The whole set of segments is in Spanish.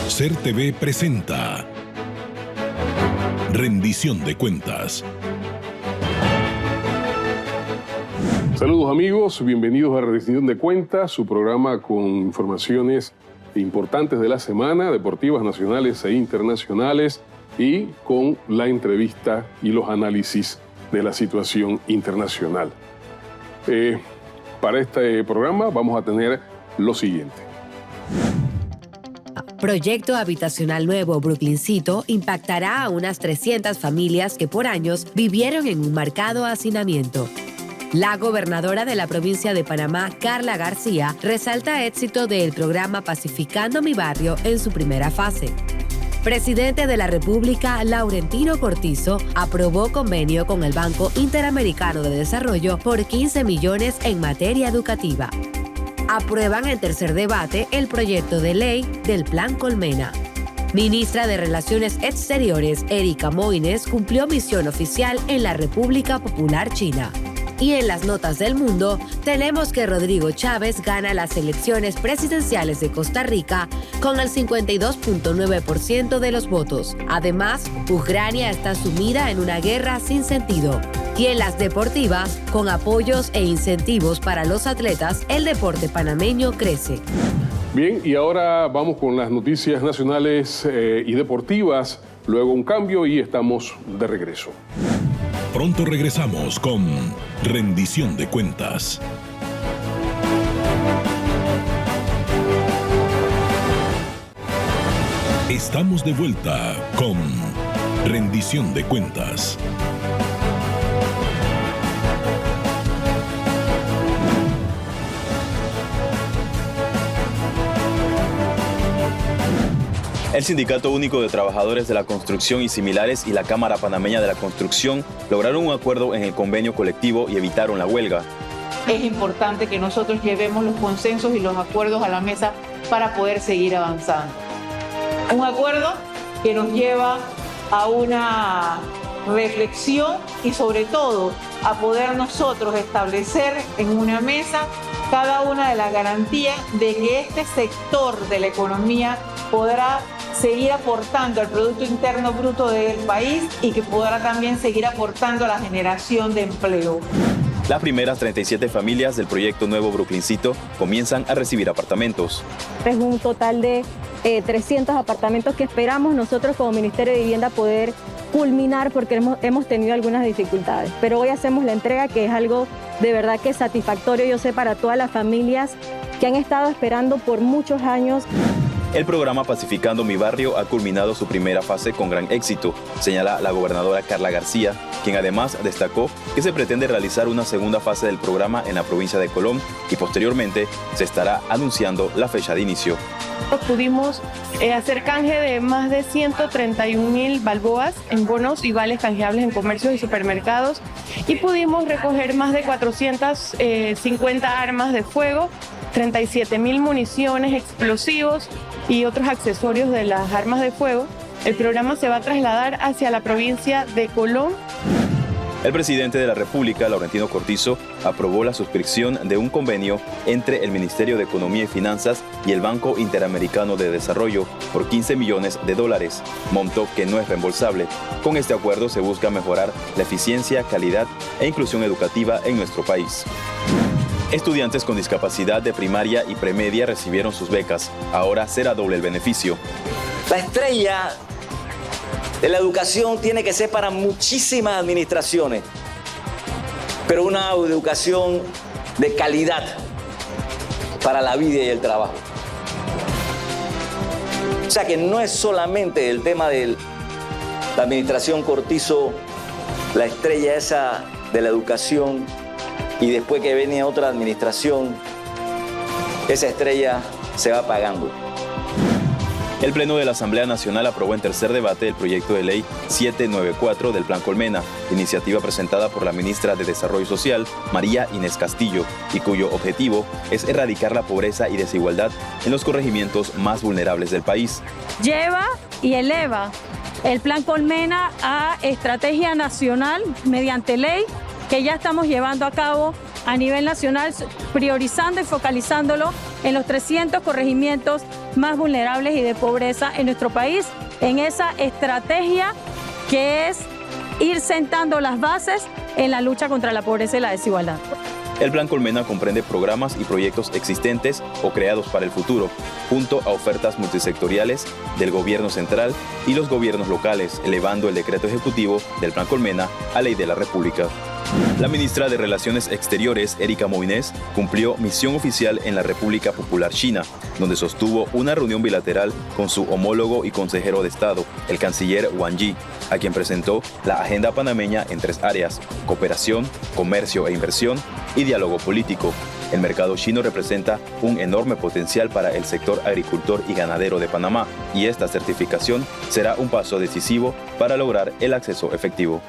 SER TV presenta Rendición de Cuentas. Saludos amigos, bienvenidos a Rendición de Cuentas, su programa con informaciones importantes de la semana, deportivas nacionales e internacionales, y con la entrevista y los análisis de la situación internacional. Para este programa vamos a tener lo siguiente. Proyecto habitacional nuevo Brooklyncito impactará a unas 300 familias que por años vivieron en un marcado hacinamiento. La gobernadora de la provincia de Panamá, Karla García, resalta éxito del programa Pacificando mi Barrio en su primera fase. Presidente de la República, Laurentino Cortizo, aprobó convenio con el Banco Interamericano de Desarrollo por 15 millones en materia educativa. Aprueban en tercer debate el proyecto de ley del Plan Colmena. Ministra de Relaciones Exteriores, Erika Moines, cumplió misión oficial en la República Popular China. Y en las notas del mundo, tenemos que Rodrigo Chávez gana las elecciones presidenciales de Costa Rica con el 52.9% de los votos. Además, Ucrania está sumida en una guerra sin sentido. Y en las deportivas, con apoyos e incentivos para los atletas, el deporte panameño crece. Bien, y ahora vamos con las noticias nacionales y deportivas. Luego un cambio y estamos de regreso. Pronto regresamos con Rendición de Cuentas. Estamos de vuelta con Rendición de Cuentas. El Sindicato Único de Trabajadores de la Construcción y similares y la Cámara Panameña de la Construcción lograron un acuerdo en el convenio colectivo y evitaron la huelga. Es importante que nosotros llevemos los consensos y los acuerdos a la mesa para poder seguir avanzando. Un acuerdo que nos lleva a una reflexión y sobre todo a poder nosotros establecer en una mesa cada una de las garantías de que este sector de la economía podrá seguir aportando al Producto Interno Bruto del país y que podrá también seguir aportando a la generación de empleo. Las primeras 37 familias del proyecto Nuevo Brooklyncito comienzan a recibir apartamentos. Es un total de 300 apartamentos que esperamos nosotros como Ministerio de Vivienda poder culminar porque hemos tenido algunas dificultades. Pero hoy hacemos la entrega, que es algo de verdad que es satisfactorio, yo sé, para todas las familias que han estado esperando por muchos años. El programa Pacificando mi Barrio ha culminado su primera fase con gran éxito, señala la gobernadora Karla García, quien además destacó que se pretende realizar una segunda fase del programa en la provincia de Colón y posteriormente se estará anunciando la fecha de inicio. Pudimos hacer canje de más de 131.000 balboas en bonos y vales canjeables en comercios y supermercados y pudimos recoger más de 450 armas de fuego, 37.000 municiones, explosivos y otros accesorios de las armas de fuego. El programa se va a trasladar hacia la provincia de Colón. El presidente de la República, Laurentino Cortizo, aprobó la suscripción de un convenio entre el Ministerio de Economía y Finanzas y el Banco Interamericano de Desarrollo por 15 millones de dólares, monto que no es reembolsable. Con este acuerdo se busca mejorar la eficiencia, calidad e inclusión educativa en nuestro país. Estudiantes con discapacidad de primaria y premedia recibieron sus becas. Ahora será doble el beneficio. La estrella de la educación tiene que ser para muchísimas administraciones, pero una educación de calidad para la vida y el trabajo. O sea que no es solamente el tema de la administración Cortizo, la estrella esa de la educación, y después que venía otra administración, esa estrella se va apagando. El Pleno de la Asamblea Nacional aprobó en tercer debate el proyecto de ley 794 del Plan Colmena, iniciativa presentada por la ministra de Desarrollo Social, María Inés Castillo, y cuyo objetivo es erradicar la pobreza y desigualdad en los corregimientos más vulnerables del país. Lleva y eleva el Plan Colmena a estrategia nacional mediante ley que ya estamos llevando a cabo a nivel nacional, priorizando y focalizándolo en los 300 corregimientos más vulnerables y de pobreza en nuestro país, en esa estrategia que es ir sentando las bases en la lucha contra la pobreza y la desigualdad. El Plan Colmena comprende programas y proyectos existentes o creados para el futuro, junto a ofertas multisectoriales del gobierno central y los gobiernos locales, elevando el decreto ejecutivo del Plan Colmena a ley de la República. La ministra de Relaciones Exteriores, Erika Moines, cumplió misión oficial en la República Popular China, donde sostuvo una reunión bilateral con su homólogo y consejero de Estado, el canciller Wang Yi, a quien presentó la agenda panameña en 3 áreas: cooperación, comercio e inversión y diálogo político. El mercado chino representa un enorme potencial para el sector agricultor y ganadero de Panamá, y esta certificación será un paso decisivo para lograr el acceso efectivo.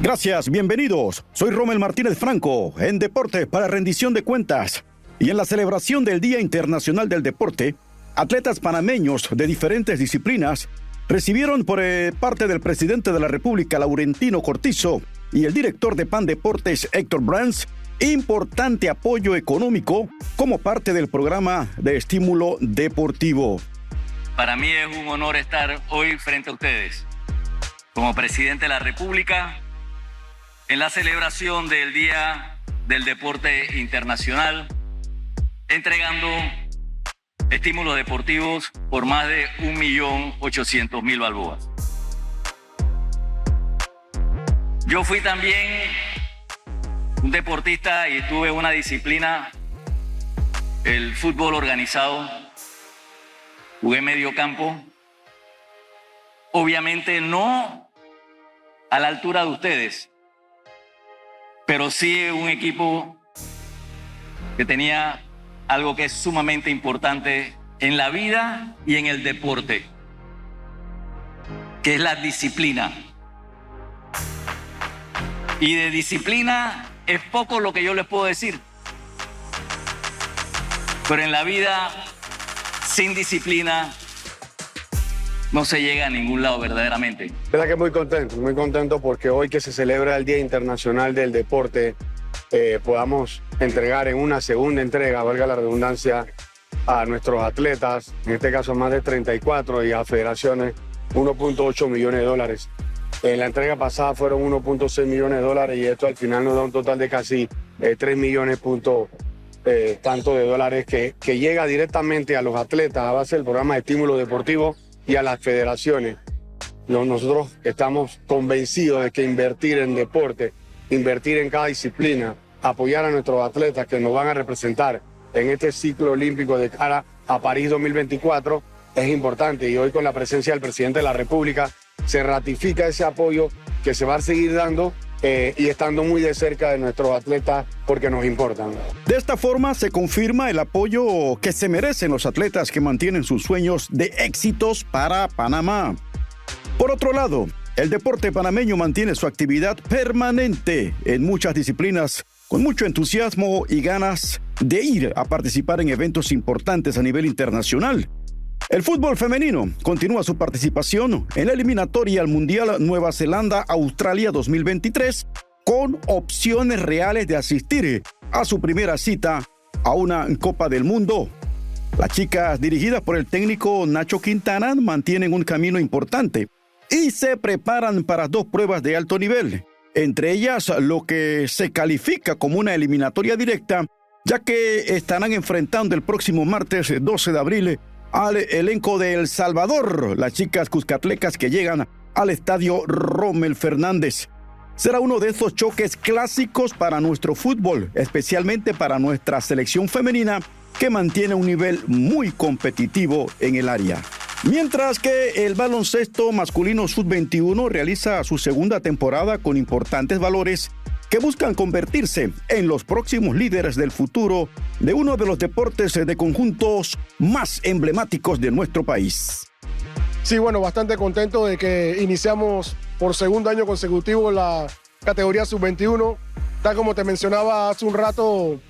Gracias, bienvenidos. Soy Rommel Martínez Franco, en Deportes para Rendición de Cuentas. Y en la celebración del Día Internacional del Deporte, atletas panameños de diferentes disciplinas recibieron por parte del presidente de la República, Laurentino Cortizo, y el director de PAN Deportes, Héctor Brands, importante apoyo económico como parte del programa de estímulo deportivo. Para mí es un honor estar hoy frente a ustedes, como presidente de la República, en la celebración del Día del Deporte Internacional, entregando estímulos deportivos por más de 1.800.000 balboas. Yo fui también un deportista y tuve una disciplina, el fútbol organizado. Jugué medio campo. Obviamente no a la altura de ustedes, pero sí un equipo que tenía algo que es sumamente importante en la vida y en el deporte, que es la disciplina. Y de disciplina es poco lo que yo les puedo decir, pero en la vida sin disciplina no se llega a ningún lado verdaderamente. Verdad que muy contento porque hoy que se celebra el Día Internacional del Deporte, podamos entregar en una segunda entrega, valga la redundancia, a nuestros atletas, en este caso más de 34, y a federaciones, 1.8 millones de dólares. En la entrega pasada fueron 1.6 millones de dólares y esto al final nos da un total de casi 3 millones tanto de dólares que llega directamente a los atletas a base del programa de estímulo deportivo y a las federaciones. Nosotros estamos convencidos de que invertir en deporte, invertir en cada disciplina, apoyar a nuestros atletas que nos van a representar en este ciclo olímpico de cara a París 2024 es importante, y hoy con la presencia del presidente de la República se ratifica ese apoyo que se va a seguir dando y estando muy de cerca de nuestros atletas porque nos importan. De esta forma se confirma el apoyo que se merecen los atletas que mantienen sus sueños de éxitos para Panamá. Por otro lado, el deporte panameño mantiene su actividad permanente en muchas disciplinas, con mucho entusiasmo y ganas de ir a participar en eventos importantes a nivel internacional. El fútbol femenino continúa su participación en la eliminatoria al Mundial Nueva Zelanda-Australia 2023 con opciones reales de asistir a su primera cita a una Copa del Mundo. Las chicas, dirigidas por el técnico Nacho Quintana, mantienen un camino importante y se preparan para 2 pruebas de alto nivel, entre ellas lo que se califica como una eliminatoria directa, ya que estarán enfrentando el próximo martes 12 de abril al elenco de El Salvador, las chicas cuscatlecas que llegan al estadio Rommel Fernández. Será uno de esos choques clásicos para nuestro fútbol, especialmente para nuestra selección femenina, que mantiene un nivel muy competitivo en el área. Mientras que el baloncesto masculino sub-21 realiza su segunda temporada con importantes valores que buscan convertirse en los próximos líderes del futuro de uno de los deportes de conjuntos más emblemáticos de nuestro país. Sí, bueno, bastante contento de que iniciamos por segundo año consecutivo la categoría sub-21. Tal como te mencionaba hace un rato,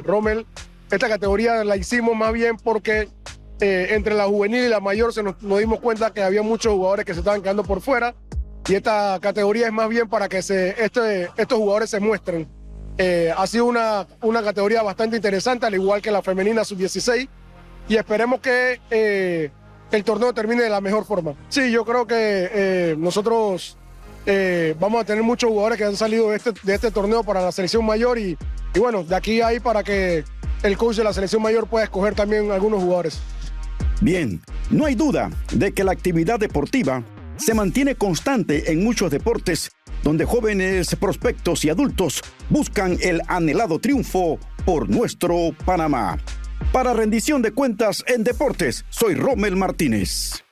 Rommel, esta categoría la hicimos más bien porque entre la juvenil y la mayor nos dimos cuenta que había muchos jugadores que se estaban quedando por fuera y esta categoría es más bien para que estos jugadores se muestren. Ha sido una categoría bastante interesante, al igual que la femenina sub-16, y esperemos que el torneo termine de la mejor forma. Sí, yo creo que nosotros vamos a tener muchos jugadores que han salido de este torneo para la selección mayor y bueno, de aquí a ahí para que el coach de la selección mayor pueda escoger también algunos jugadores. Bien, no hay duda de que la actividad deportiva se mantiene constante en muchos deportes donde jóvenes prospectos y adultos buscan el anhelado triunfo por nuestro Panamá. Para Rendición de Cuentas en Deportes, soy Rommel Martínez.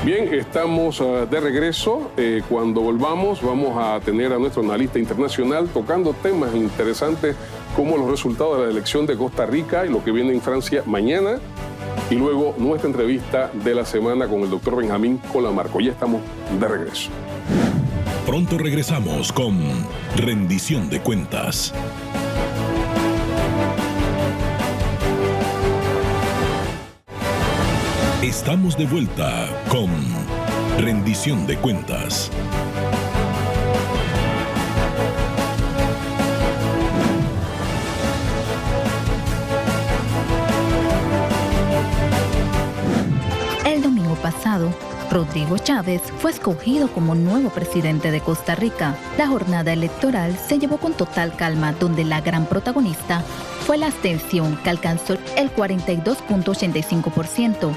Bien, estamos de regreso. Cuando volvamos vamos a tener a nuestro analista internacional tocando temas interesantes como los resultados de la elección de Costa Rica y lo que viene en Francia mañana. Y luego nuestra entrevista de la semana con el doctor Benjamín Colamarco. Ya estamos de regreso. Pronto regresamos con Rendición de Cuentas. Estamos de vuelta con Rendición de Cuentas. El domingo pasado, Rodrigo Chávez fue escogido como nuevo presidente de Costa Rica. La jornada electoral se llevó con total calma, donde la gran protagonista fue la abstención, que alcanzó el 42.85%.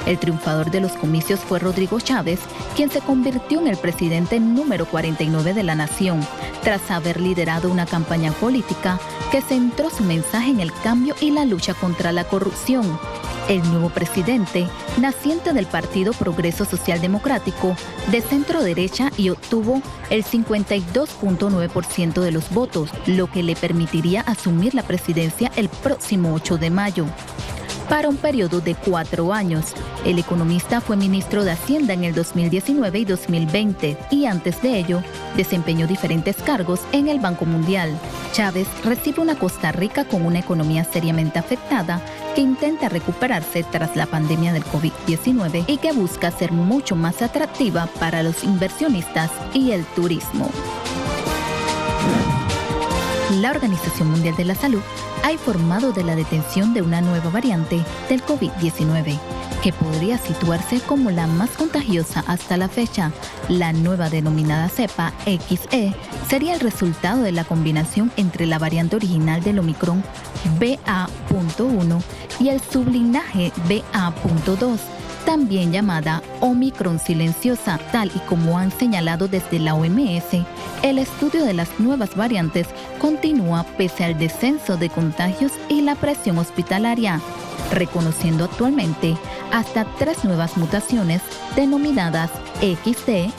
El triunfador de los comicios fue Rodrigo Chávez, quien se convirtió en el presidente número 49 de la nación, tras haber liderado una campaña política que centró su mensaje en el cambio y la lucha contra la corrupción. El nuevo presidente, naciente del Partido Progreso Social Democrático, de centro derecha, y obtuvo el 52.9% de los votos, lo que le permitiría asumir la presidencia el próximo 8 de mayo. Para un periodo de 4 años, el economista fue ministro de Hacienda en el 2019 y 2020 y antes de ello desempeñó diferentes cargos en el Banco Mundial. Chávez recibe una Costa Rica con una economía seriamente afectada que intenta recuperarse tras la pandemia del COVID-19 y que busca ser mucho más atractiva para los inversionistas y el turismo. La Organización Mundial de la Salud ha informado de la detención de una nueva variante del COVID-19, que podría situarse como la más contagiosa hasta la fecha. La nueva denominada cepa XE sería el resultado de la combinación entre la variante original del Omicron BA.1 y el sublinaje BA.2, también llamada Omicron silenciosa, tal y como han señalado desde la OMS. El estudio de las nuevas variantes continúa pese al descenso de contagios y la presión hospitalaria, reconociendo actualmente hasta 3 nuevas mutaciones denominadas XD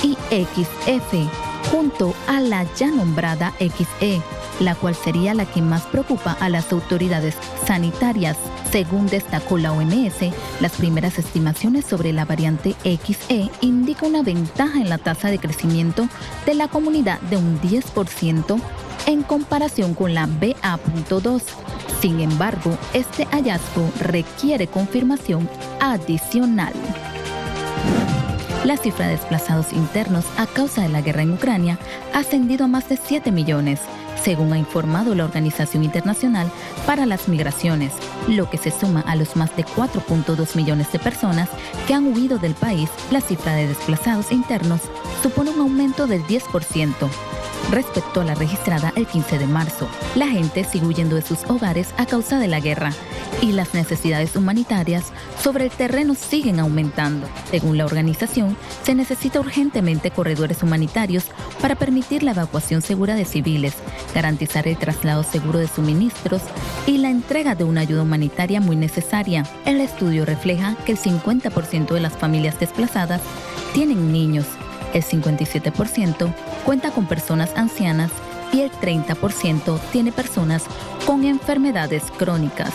y XF, junto a la ya nombrada XE, la cual sería la que más preocupa a las autoridades sanitarias. Según destacó la OMS, las primeras estimaciones sobre la variante XE indican una ventaja en la tasa de crecimiento de la comunidad de un 10% en comparación con la BA.2. Sin embargo, este hallazgo requiere confirmación adicional. La cifra de desplazados internos a causa de la guerra en Ucrania ha ascendido a más de 7 millones, según ha informado la Organización Internacional para las Migraciones, lo que se suma a los más de 4.2 millones de personas que han huido del país. La cifra de desplazados internos supone un aumento del 10% respecto a la registrada el 15 de marzo. La gente sigue huyendo de sus hogares a causa de la guerra y las necesidades humanitarias sobre el terreno siguen aumentando. Según la organización, se necesita urgentemente corredores humanitarios para permitir la evacuación segura de civiles, garantizar el traslado seguro de suministros y la entrega de una ayuda humanitaria muy necesaria. El estudio refleja que el 50% de las familias desplazadas tienen niños, el 57% cuenta con personas ancianas y el 30% tiene personas con enfermedades crónicas.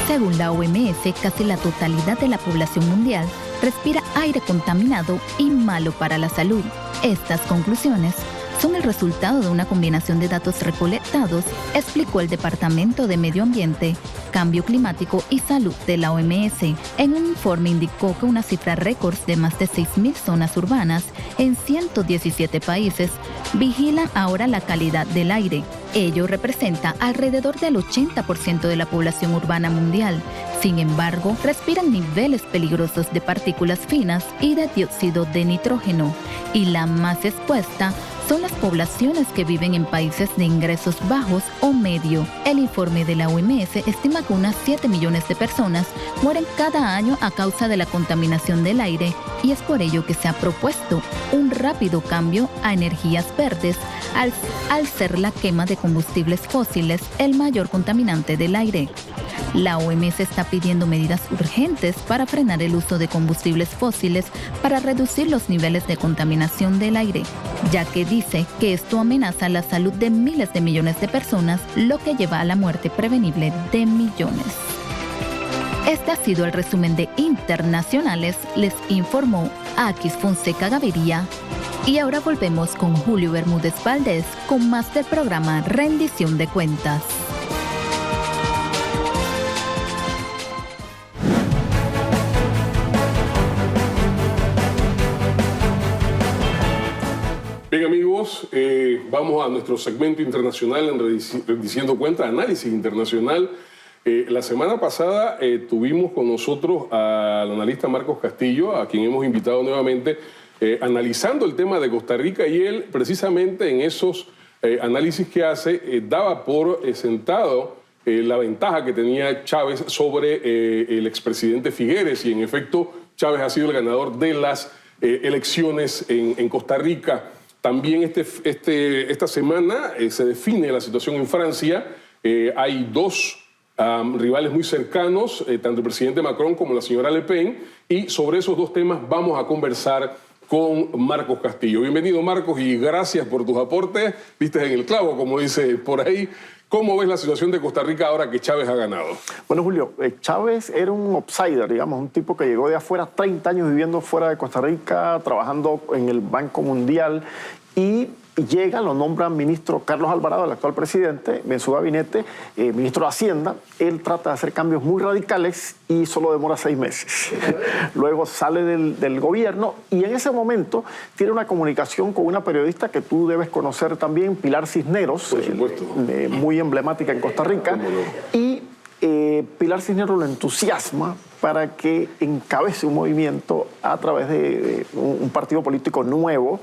Según la OMS, casi la totalidad de la población mundial respira aire contaminado y malo para la salud. Estas conclusiones son el resultado de una combinación de datos recolectados, explicó el Departamento de Medio Ambiente Cambio Climático y Salud de la OMS. En un informe indicó que una cifra récord de más de 6.000 zonas urbanas en 117 países vigilan ahora la calidad del aire. Ello representa alrededor del 80% de la población urbana mundial. Sin embargo, respiran niveles peligrosos de partículas finas y de dióxido de nitrógeno. Y la más expuesta son las poblaciones que viven en países de ingresos bajos o medio. El informe de la OMS estima que unas 7 millones de personas mueren cada año a causa de la contaminación del aire, y es por ello que se ha propuesto un rápido cambio a energías verdes al ser la quema de combustibles fósiles el mayor contaminante del aire. La OMS está pidiendo medidas urgentes para frenar el uso de combustibles fósiles para reducir los niveles de contaminación del aire, ya que dice que esto amenaza la salud de miles de millones de personas, lo que lleva a la muerte prevenible de millones. Este ha sido el resumen de Internacionales, les informó Akis Fonseca Gaviria. Y ahora volvemos con Julio Bermúdez Valdés con más del programa Rendición de Cuentas. Bien, amigos, vamos a nuestro segmento internacional en Rendiciendo Cuentas, análisis internacional. La semana pasada tuvimos con nosotros al analista Marcos Castillo, a quien hemos invitado nuevamente, analizando el tema de Costa Rica, y él precisamente en esos análisis que hace daba por sentado la ventaja que tenía Chávez sobre el expresidente Figueres, y en efecto Chávez ha sido el ganador de las elecciones en Costa Rica. También esta semana se define la situación en Francia. Hay dos rivales muy cercanos, tanto el presidente Macron como la señora Le Pen, y sobre esos dos temas vamos a conversar con Marcos Castillo. Bienvenido, Marcos, y gracias por tus aportes. Viste en el clavo, como dice por ahí. ¿Cómo ves la situación de Costa Rica ahora que Chávez ha ganado? Bueno, Julio, Chávez era un outsider, digamos, un tipo que llegó de afuera, 30 años viviendo fuera de Costa Rica, trabajando en el Banco Mundial, y llega, lo nombra ministro Carlos Alvarado, el actual presidente, en su gabinete, ministro de Hacienda. Él trata de hacer cambios muy radicales y solo demora 6 meses. Luego sale del gobierno y en ese momento tiene una comunicación con una periodista que tú debes conocer también, Pilar Cisneros, por supuesto, muy emblemática en Costa Rica. Y Pilar Cisneros lo entusiasma para que encabece un movimiento a través de un partido político nuevo.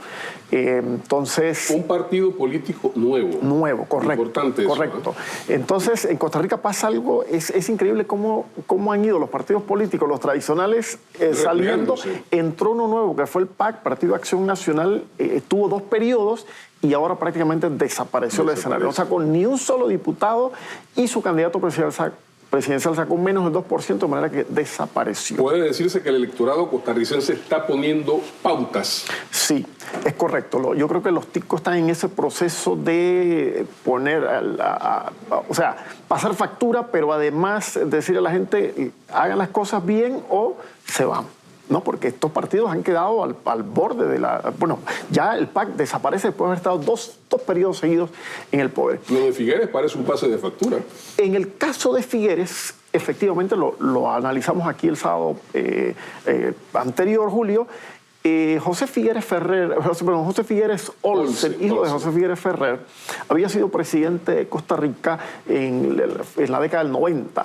Entonces, un partido político nuevo. Nuevo, correcto. Importante eso, correcto. Entonces, en Costa Rica pasa algo, es increíble cómo han ido los partidos políticos, los tradicionales, saliendo. Entró uno nuevo, que fue el PAC, Partido de Acción Nacional, tuvo 2 periodos y ahora prácticamente desapareció del escenario. No sacó ni un solo diputado y su candidato presidencial sacó menos del 2%, de manera que desapareció. ¿Puede decirse que el electorado costarricense está poniendo pautas? Sí, es correcto. Yo creo que los ticos están en ese proceso de poner, o sea, pasar factura, pero además decirle a la gente, hagan las cosas bien o se van. No, porque estos partidos han quedado al borde de la... Bueno, ya el PAC desaparece después de haber estado dos periodos seguidos en el poder. Lo de Figueres parece un pase de factura. En el caso de Figueres, efectivamente, lo analizamos aquí el sábado anterior, Julio. José Figueres Olsen, hijo de José Figueres Ferrer, había sido presidente de Costa Rica en la década del 90.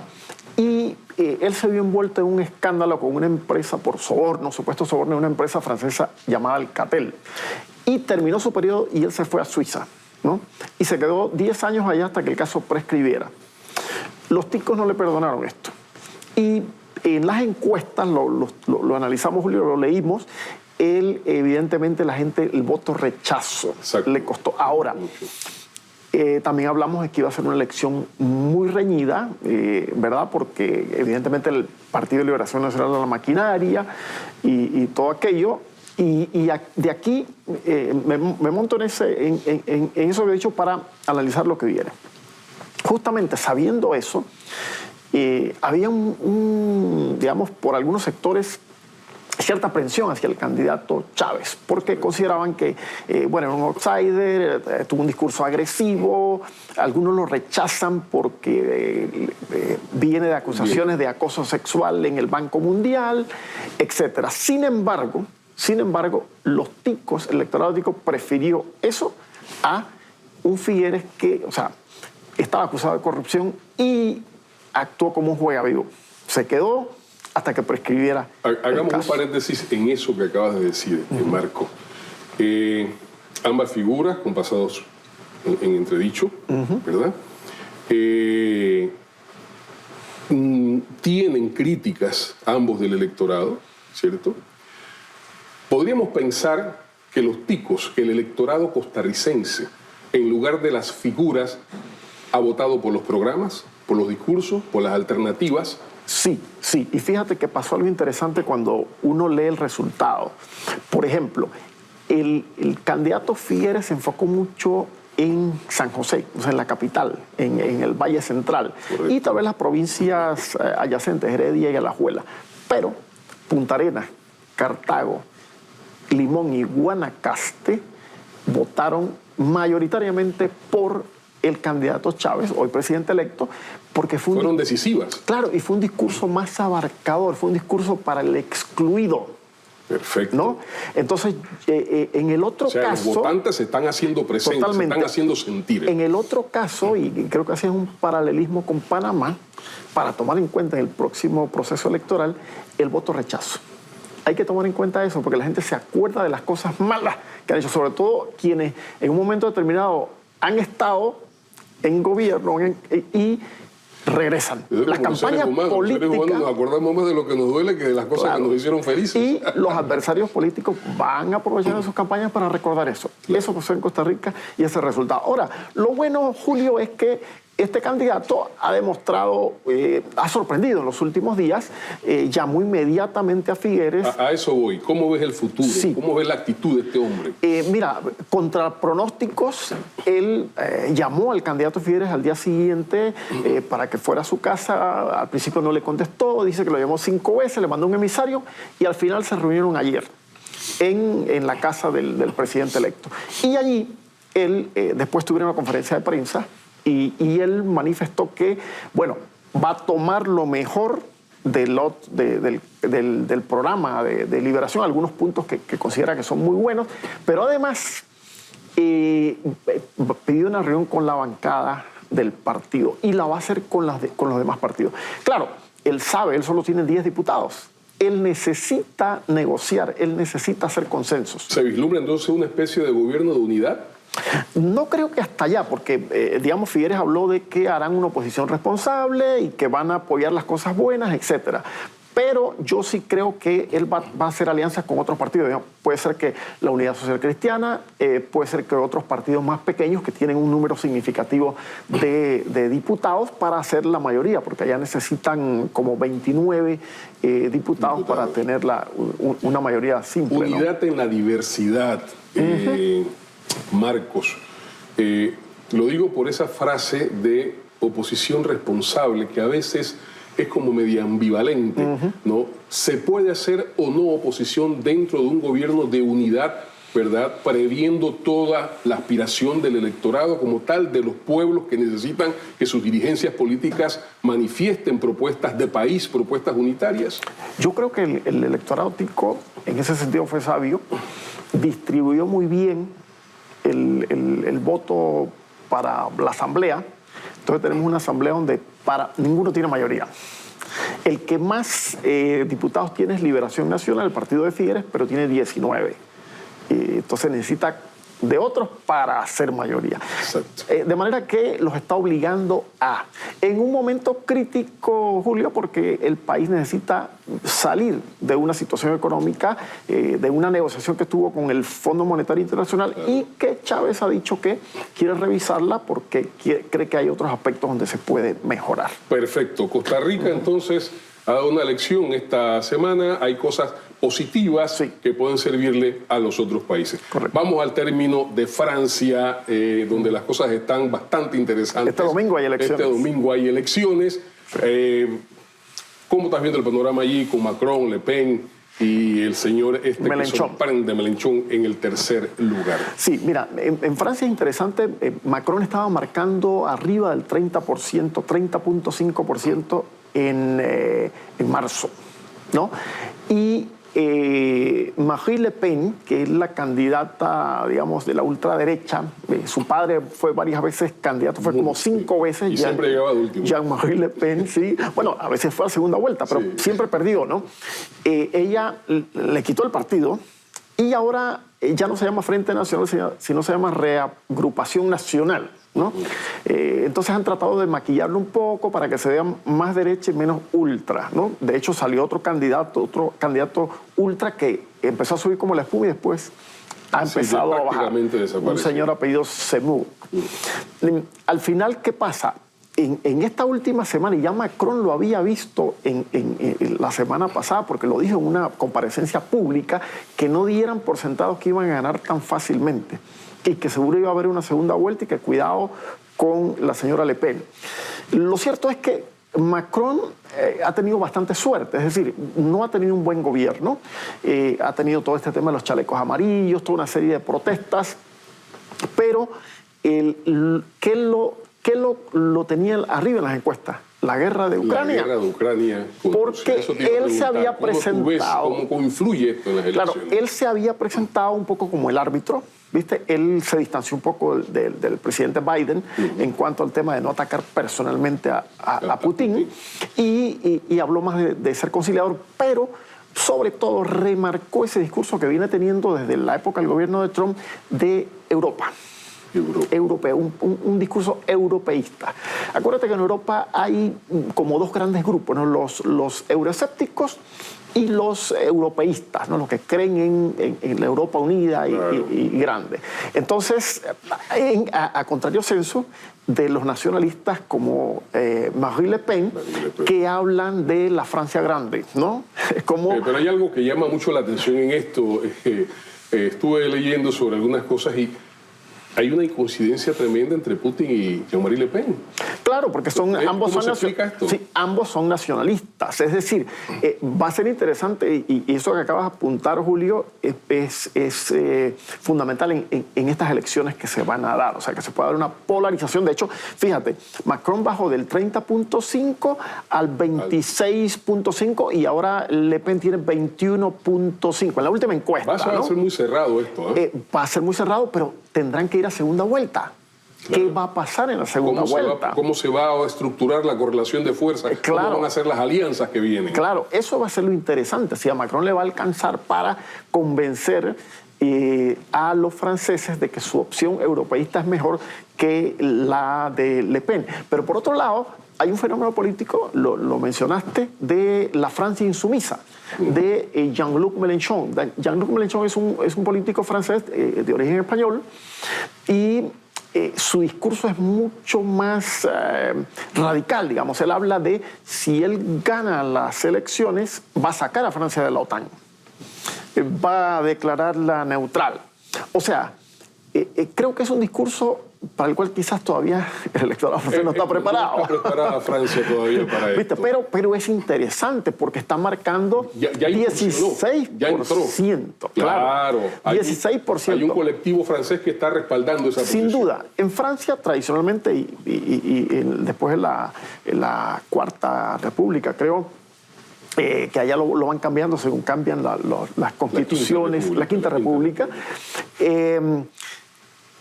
Y él se vio envuelto en un escándalo con una empresa por soborno, supuesto soborno de una empresa francesa llamada Alcatel. Y terminó su periodo y él se fue a Suiza, ¿no? Y se quedó 10 años allá hasta que el caso prescribiera. Los ticos no le perdonaron esto. Y en las encuestas, lo analizamos, Julio, lo leímos, él, evidentemente, la gente, el voto rechazo le costó. Ahora, también hablamos de que iba a ser una elección muy reñida, ¿verdad? Porque evidentemente el Partido de Liberación Nacional de la maquinaria y todo aquello. Y de aquí me monto en eso que he dicho para analizar lo que viene. Justamente sabiendo eso, había digamos, por algunos sectores cierta aprensión hacia el candidato Chávez, porque consideraban que, bueno, era un outsider, tuvo un discurso agresivo, algunos lo rechazan porque viene de acusaciones de acoso sexual en el Banco Mundial, etc. Sin embargo, los ticos, el electorado tico prefirió eso a un Figueres que, o sea, estaba acusado de corrupción y actuó como un juegavivo. Se quedó hasta que prescribiera. Hagamos un paréntesis en eso que acabas de decir, Marco. Ambas figuras con pasados en entredicho, ¿verdad? Tienen críticas ambos del electorado, ¿cierto? Podríamos pensar que los ticos, que el electorado costarricense, en lugar de las figuras, ha votado por los programas, por los discursos, por las alternativas. Sí. Y fíjate que pasó algo interesante cuando uno lee el resultado. Por ejemplo, el candidato Figueres se enfocó mucho en San José, o sea, en la capital, en el Valle Central. Correcto. Y tal vez las provincias adyacentes, Heredia y Alajuela. Pero Punta Arenas, Cartago, Limón y Guanacaste votaron mayoritariamente por el candidato Chávez, hoy presidente electo, porque fueron decisivas. Claro, y fue un discurso más abarcador, fue un discurso para el excluido. Perfecto. ¿No? Entonces, en el otro caso... los votantes se están haciendo presentes, totalmente, se están haciendo sentir. En el otro caso, y creo que así es un paralelismo con Panamá, para tomar en cuenta en el próximo proceso electoral, el voto rechazo. Hay que tomar en cuenta eso, porque la gente se acuerda de las cosas malas que han hecho, sobre todo quienes en un momento determinado han estado en gobierno y regresan. Las campañas políticas... Nos acordamos más de lo que nos duele que de las cosas, claro, que nos hicieron felices. Y los adversarios políticos van a aprovechar de sus campañas para recordar eso. Claro. Eso pasó en Costa Rica y ese resultado. Ahora, lo bueno, Julio, es que este candidato ha demostrado, ha sorprendido en los últimos días, llamó inmediatamente a Figueres. A eso voy. ¿Cómo ves el futuro? Sí. ¿Cómo ves la actitud de este hombre? Mira, contra pronósticos, él llamó al candidato Figueres al día siguiente para que fuera a su casa. Al principio no le contestó, dice que lo llamó 5 veces, le mandó un emisario y al final se reunieron ayer en la casa del presidente electo. Y allí él después tuvieron una conferencia de prensa. Y él manifestó que, bueno, va a tomar lo mejor del programa de liberación, algunos puntos que considera que son muy buenos, pero además pidió una reunión con la bancada del partido y la va a hacer con los demás partidos. Claro, él sabe, él solo tiene 10 diputados. Él necesita negociar, él necesita hacer consensos. ¿Se vislumbra entonces una especie de gobierno de unidad? No creo que hasta allá, porque, digamos, Figueres habló de que harán una oposición responsable y que van a apoyar las cosas buenas, etcétera. Pero yo sí creo que él va a hacer alianzas con otros partidos. Digamos, puede ser que la Unidad Social Cristiana, puede ser que otros partidos más pequeños que tienen un número significativo de diputados para hacer la mayoría, porque allá necesitan como 29 diputados para tener una mayoría simple. Unidad, ¿no?, en la diversidad. Marcos, lo digo por esa frase de oposición responsable que a veces es como media ambivalente, ¿no? Se puede hacer o no oposición dentro de un gobierno de unidad, ¿verdad? Previendo toda la aspiración del electorado como tal, de los pueblos que necesitan que sus dirigencias políticas manifiesten propuestas de país, propuestas unitarias. Yo creo que el electorado tico en ese sentido fue sabio, distribuyó muy bien el voto para la asamblea. Entonces tenemos una asamblea donde ninguno tiene mayoría. El que más diputados tiene es Liberación Nacional, el partido de Figueres, pero tiene 19. Entonces necesita de otros para hacer mayoría. De manera que los está obligando en un momento crítico, Julio, porque el país necesita salir de una situación económica, de una negociación que tuvo con el Fondo Monetario Internacional y que Chávez ha dicho que quiere revisarla porque cree que hay otros aspectos donde se puede mejorar. Perfecto. Costa Rica, entonces, ha dado una lección esta semana. Hay cosas positivas que pueden servirle a los otros países. Correcto. Vamos al término de Francia, donde las cosas están bastante interesantes. Este domingo hay elecciones. Este domingo hay elecciones. ¿Cómo estás viendo el panorama allí con Macron, Le Pen? y el señor Mélenchon. que sorprende, Mélenchon, en el tercer lugar. Sí, mira, en Francia es interesante, Macron estaba marcando arriba del 30%, 30.5% en marzo, ¿no? Y Marine Le Pen, que es la candidata, digamos, de la ultraderecha, su padre fue varias veces candidato, fue como 5 veces. Y siempre llegaba de último. Jean-Marie Le Pen, sí. Bueno, a veces fue a segunda vuelta, pero siempre perdió, ¿no? Ella le quitó el partido y ahora ya no se llama Frente Nacional, sino se llama Reagrupación Nacional, ¿no? Entonces han tratado de maquillarlo un poco para que se vea más derecha y menos ultra, ¿no? De hecho salió otro candidato ultra que empezó a subir como la espuma y después ha empezado a bajar. Un señor apellido Semur. Al final, ¿qué pasa? En esta última semana, y ya Macron lo había visto en la semana pasada, porque lo dijo en una comparecencia pública, que no dieran por sentados que iban a ganar tan fácilmente y que seguro iba a haber una segunda vuelta y que cuidado con la señora Le Pen. Lo cierto es que Macron ha tenido bastante suerte, es decir, no ha tenido un buen gobierno, ha tenido todo este tema de los chalecos amarillos, toda una serie de protestas, pero ¿qué lo tenía arriba en las encuestas? La guerra de Ucrania. La guerra de Ucrania. Porque él se había presentado... ¿Cómo influye esto en las elecciones? Claro, él se había presentado un poco como el árbitro, ¿viste? Él se distanció un poco del presidente Biden en cuanto al tema de no atacar personalmente a Putin y habló más de ser conciliador, pero sobre todo remarcó ese discurso que viene teniendo desde la época del gobierno de Trump de Europa. Europeo, un discurso europeísta. Acuérdate que en Europa hay como dos grandes grupos, ¿no? Los euroescépticos y los europeístas, ¿no? Los que creen en la Europa unida y grande. Entonces, a contrario censo de los nacionalistas como Marine Le Pen, que hablan de la Francia grande, ¿no? Pero hay algo que llama mucho la atención en esto. Estuve leyendo sobre algunas cosas y hay una incoincidencia tremenda entre Putin y Jean-Marie Le Pen. Claro, porque ambos son nacionalistas. Es decir, va a ser interesante, y eso que acabas de apuntar, Julio, es fundamental en estas elecciones que se van a dar. O sea, que se puede dar una polarización. De hecho, fíjate, Macron bajó del 30.5 al 26.5 y ahora Le Pen tiene 21.5 en la última encuesta. Va a ser muy cerrado esto, ¿eh? Va a ser muy cerrado, pero tendrán que ir a segunda vuelta. Claro. ¿Qué va a pasar en la segunda vuelta? ¿Cómo se va a estructurar la correlación de fuerzas? Claro. ¿Cómo van a ser las alianzas que vienen? Claro, eso va a ser lo interesante. Si a Macron le va a alcanzar para convencer a los franceses de que su opción europeísta es mejor que la de Le Pen. Pero por otro lado, hay un fenómeno político, lo mencionaste, de la Francia insumisa, de Jean-Luc Mélenchon. Jean-Luc Mélenchon es un político francés de origen español y su discurso es mucho más radical, digamos. Él habla de si él gana las elecciones, va a sacar a Francia de la OTAN, va a declararla neutral. O sea, creo que es un discurso para el cual quizás todavía el electorado francés no está preparado. No está preparada Francia todavía para esto. Pero es interesante porque está marcando ya 16%. Ya entró. Claro. 16%. Hay un colectivo francés que está respaldando esa posición. Sin duda. En Francia, tradicionalmente, y después de la Cuarta República, creo, que allá lo van cambiando según cambian las constituciones, la Quinta República.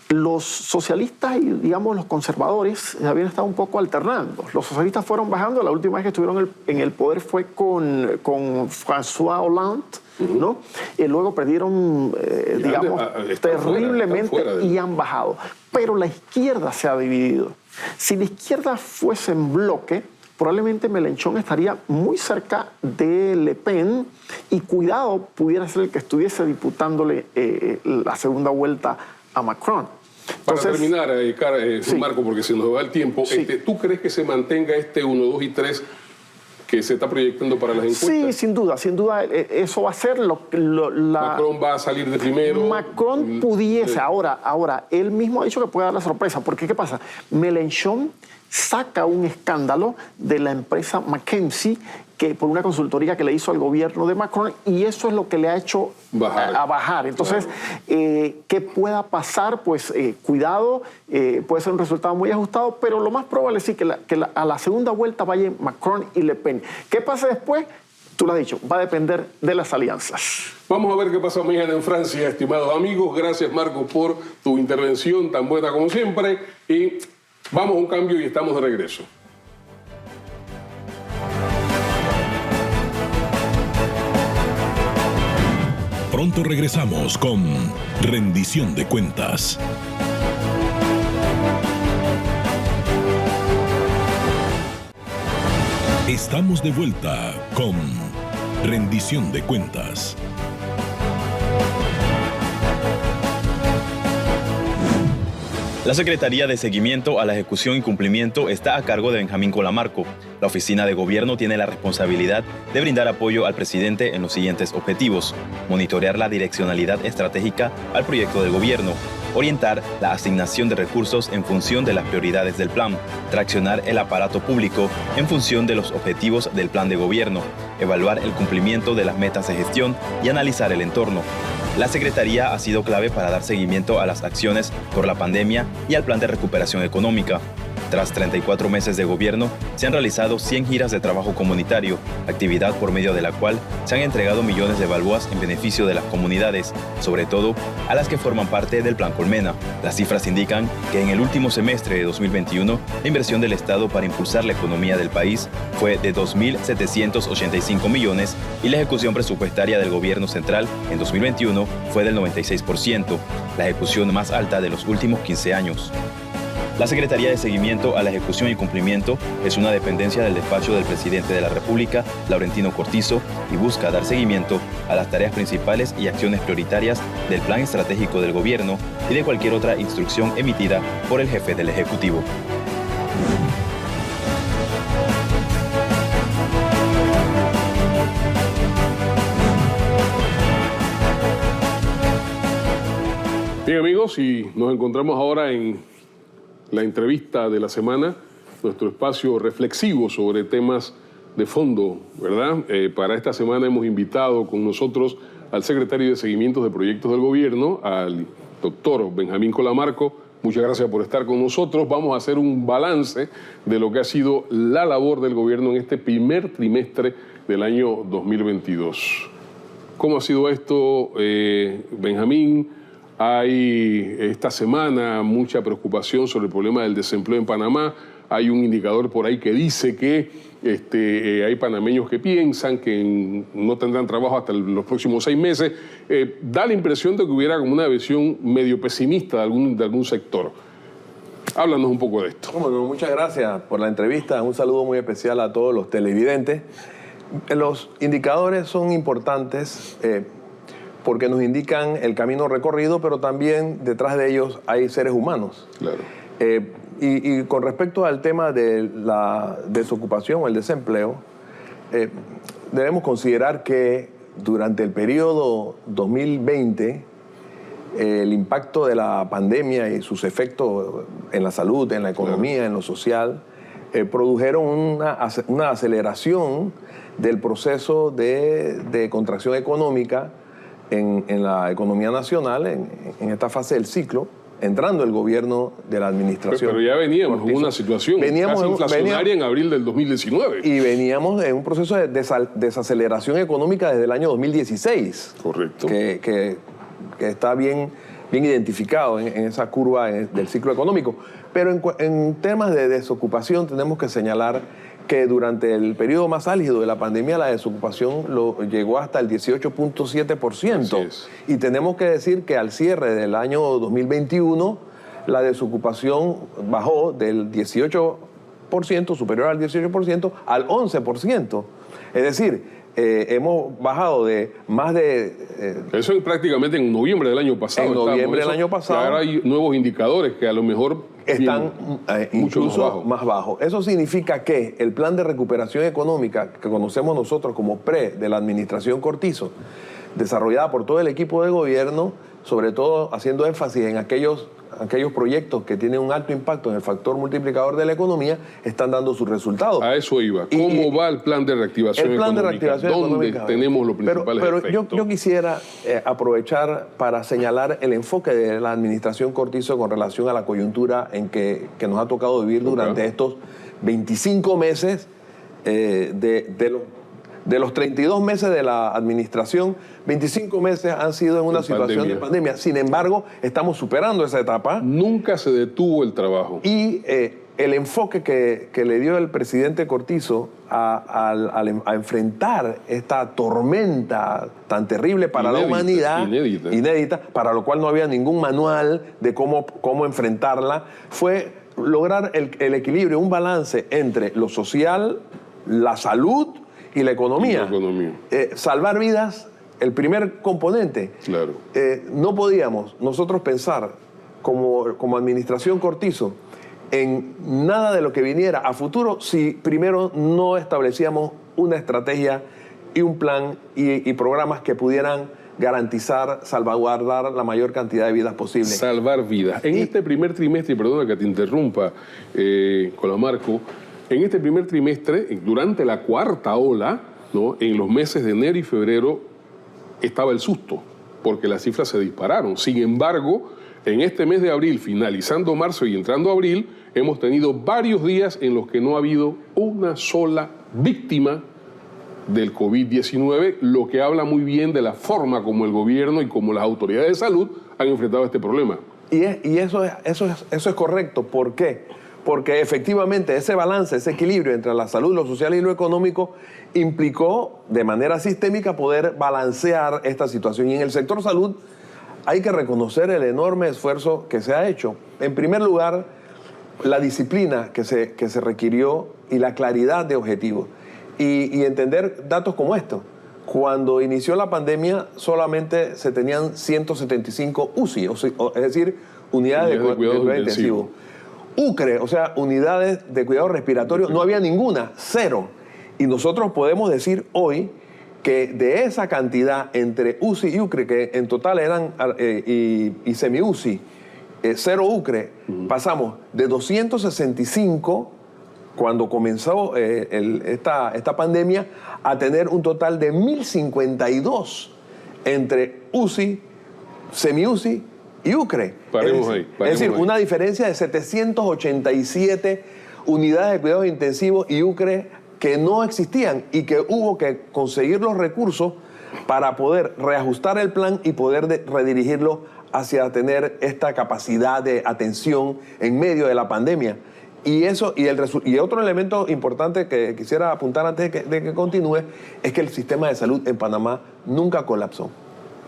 Los socialistas y, digamos, los conservadores habían estado un poco alternando. Los socialistas fueron bajando. La última vez que estuvieron en el poder fue con François Hollande, ¿no? Y luego perdieron, digamos, terriblemente y han bajado. Pero la izquierda se ha dividido. Si la izquierda fuese en bloque, probablemente Mélenchon estaría muy cerca de Le Pen y cuidado, pudiera ser el que estuviese disputándole la segunda vuelta a Macron. Para terminar, Marco, porque se nos va el tiempo, ¿tú crees que se mantenga este 1, 2 y 3 que se está proyectando para las encuestas? Sí, sin duda, eso va a ser Macron va a salir de primero. Macron pudiese, ahora, él mismo ha dicho que puede dar la sorpresa, porque ¿qué pasa? Mélenchon saca un escándalo de la empresa McKinsey por una consultoría que le hizo al gobierno de Macron, y eso es lo que le ha hecho bajar. Entonces, ¿qué pueda pasar? Pues cuidado, puede ser un resultado muy ajustado, pero lo más probable es sí que a la segunda vuelta vayan Macron y Le Pen. ¿Qué pasa después? Tú lo has dicho, va a depender de las alianzas. Vamos a ver qué pasa mañana en Francia, estimados amigos. Gracias, Marco, por tu intervención tan buena como siempre. Y vamos a un cambio y estamos de regreso. Pronto regresamos con Rendición de Cuentas. Estamos de vuelta con Rendición de Cuentas. La Secretaría de Seguimiento a la Ejecución y Cumplimiento está a cargo de Benjamín Colamarco. La Oficina de Gobierno tiene la responsabilidad de brindar apoyo al presidente en los siguientes objetivos: monitorear la direccionalidad estratégica al proyecto del gobierno, orientar la asignación de recursos en función de las prioridades del plan, traccionar el aparato público en función de los objetivos del plan de gobierno, evaluar el cumplimiento de las metas de gestión y analizar el entorno. La Secretaría ha sido clave para dar seguimiento a las acciones por la pandemia y al plan de recuperación económica. Tras 34 meses de gobierno, se han realizado 100 giras de trabajo comunitario, actividad por medio de la cual se han entregado millones de balboas en beneficio de las comunidades, sobre todo a las que forman parte del Plan Colmena. Las cifras indican que en el último semestre de 2021, la inversión del Estado para impulsar la economía del país fue de 2.785 millones y la ejecución presupuestaria del gobierno central en 2021 fue del 96%, la ejecución más alta de los últimos 15 años. La Secretaría de Seguimiento a la Ejecución y Cumplimiento es una dependencia del despacho del presidente de la República, Laurentino Cortizo, y busca dar seguimiento a las tareas principales y acciones prioritarias del plan estratégico del gobierno y de cualquier otra instrucción emitida por el jefe del Ejecutivo. Bien, amigos, y nos encontramos ahora en la entrevista de la semana, nuestro espacio reflexivo sobre temas de fondo, ¿verdad? Para esta semana hemos invitado con nosotros al secretario de Seguimiento de Proyectos del Gobierno, al doctor Benjamín Colamarco. Muchas gracias por estar con nosotros. Vamos a hacer un balance de lo que ha sido la labor del gobierno en este primer trimestre del año 2022. ¿Cómo ha sido esto, Benjamín? Hay esta semana mucha preocupación sobre el problema del desempleo en Panamá. Hay un indicador por ahí que dice que hay panameños que piensan que no tendrán trabajo hasta los próximos 6 meses. Da la impresión de que hubiera como una visión medio pesimista de algún sector. Háblanos un poco de esto. Bueno, muchas gracias por la entrevista. Un saludo muy especial a todos los televidentes. Los indicadores son importantes porque nos indican el camino recorrido, pero también detrás de ellos hay seres humanos. Claro. Y con respecto al tema de la desocupación o el desempleo, debemos considerar que durante el periodo 2020, el impacto de la pandemia y sus efectos en la salud, en la economía, en lo social, produjeron una aceleración del proceso de contracción económica en la economía nacional, en esta fase del ciclo, entrando el gobierno de la administración. Pero ya veníamos en una situación casi inflacionaria en abril del 2019. Y veníamos en un proceso de desaceleración económica desde el año 2016. Correcto. Que está bien identificado en esa curva del ciclo económico. Pero en temas de desocupación tenemos que señalar que durante el periodo más álgido de la pandemia la desocupación llegó hasta el 18.7%. Y tenemos que decir que al cierre del año 2021 la desocupación bajó del 18%, superior al 18%, al 11%. Es decir, hemos bajado de más de... Eso es prácticamente en noviembre del año pasado. En noviembre del año pasado. Ahora hay nuevos indicadores que a lo mejor están incluso más bajos. Eso significa que el plan de recuperación económica que conocemos nosotros como PRE de la administración Cortizo, desarrollada por todo el equipo de gobierno, sobre todo haciendo énfasis en aquellos proyectos que tienen un alto impacto en el factor multiplicador de la economía, están dando sus resultados. A eso iba. ¿Cómo va el plan de reactivación económica? El plan de reactivación económica. ¿Dónde tenemos los principales efectos? Yo quisiera aprovechar para señalar el enfoque de la administración Cortizo con relación a la coyuntura en que nos ha tocado vivir durante estos 25 meses de los 32 meses de la administración, 25 meses han sido en una situación de pandemia. Sin embargo, estamos superando esa etapa. Nunca se detuvo el trabajo. Y el enfoque que le dio el presidente Cortizo a enfrentar esta tormenta tan terrible para la humanidad, inédita, para lo cual no había ningún manual de cómo enfrentarla, fue lograr el equilibrio, un balance entre lo social, la salud y la economía. Salvar vidas, el primer componente. Claro. No podíamos nosotros pensar como administración Cortizo en nada de lo que viniera a futuro si primero no establecíamos una estrategia y un plan y programas que pudieran garantizar, salvaguardar la mayor cantidad de vidas posible. Salvar vidas. En este primer trimestre, y perdona que te interrumpa, Colamarco, en este primer trimestre, durante la cuarta ola, ¿no?, en los meses de enero y febrero, estaba el susto, porque las cifras se dispararon. Sin embargo, en este mes de abril, finalizando marzo y entrando abril, hemos tenido varios días en los que no ha habido una sola víctima del COVID-19, lo que habla muy bien de la forma como el gobierno y como las autoridades de salud han enfrentado este problema. Y eso es correcto. ¿Por qué? Porque efectivamente ese balance, ese equilibrio entre la salud, lo social y lo económico implicó de manera sistémica poder balancear esta situación. Y en el sector salud hay que reconocer el enorme esfuerzo que se ha hecho. En primer lugar, la disciplina que se requirió y la claridad de objetivos. Y entender datos como estos. Cuando inició la pandemia solamente se tenían 175 UCI, es decir, unidades de cuidado intensivo. UCRE, o sea, unidades de cuidado respiratorio, no había ninguna, 0. Y nosotros podemos decir hoy que de esa cantidad entre UCI y UCRE, que en total eran y semi-UCI, 0 UCRE, pasamos de 265 cuando comenzó esta pandemia a tener un total de 1.052 entre UCI, semi-UCI y UCRE. Es decir, una diferencia de 787 unidades de cuidados intensivos y UCRE que no existían y que hubo que conseguir los recursos para poder reajustar el plan y poder redirigirlo hacia tener esta capacidad de atención en medio de la pandemia. Y otro elemento importante que quisiera apuntar antes de que continúe es que el sistema de salud en Panamá nunca colapsó.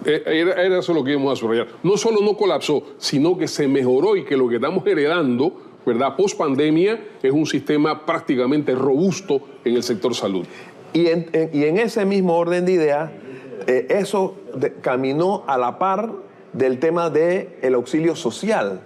Era eso lo que íbamos a subrayar. No solo no colapsó, sino que se mejoró y que lo que estamos heredando, ¿verdad?, post pandemia, es un sistema prácticamente robusto en el sector salud. Y en ese mismo orden de ideas, eso caminó a la par del tema del auxilio social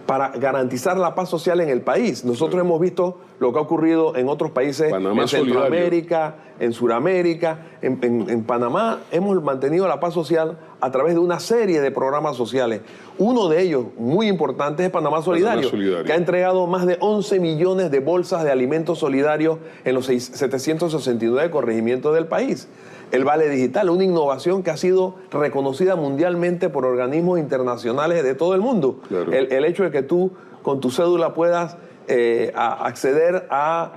para garantizar la paz social en el país. Nosotros hemos visto lo que ha ocurrido en otros países, Panamá en Centroamérica, en Suramérica. En Panamá hemos mantenido la paz social a través de una serie de programas sociales. Uno de ellos, muy importante, es Panamá Solidario, que ha entregado más de 11 millones de bolsas de alimentos solidarios en los 769 corregimientos del país. El Vale Digital, una innovación que ha sido reconocida mundialmente por organismos internacionales de todo el mundo. Claro. El hecho de que tú con tu cédula puedas acceder a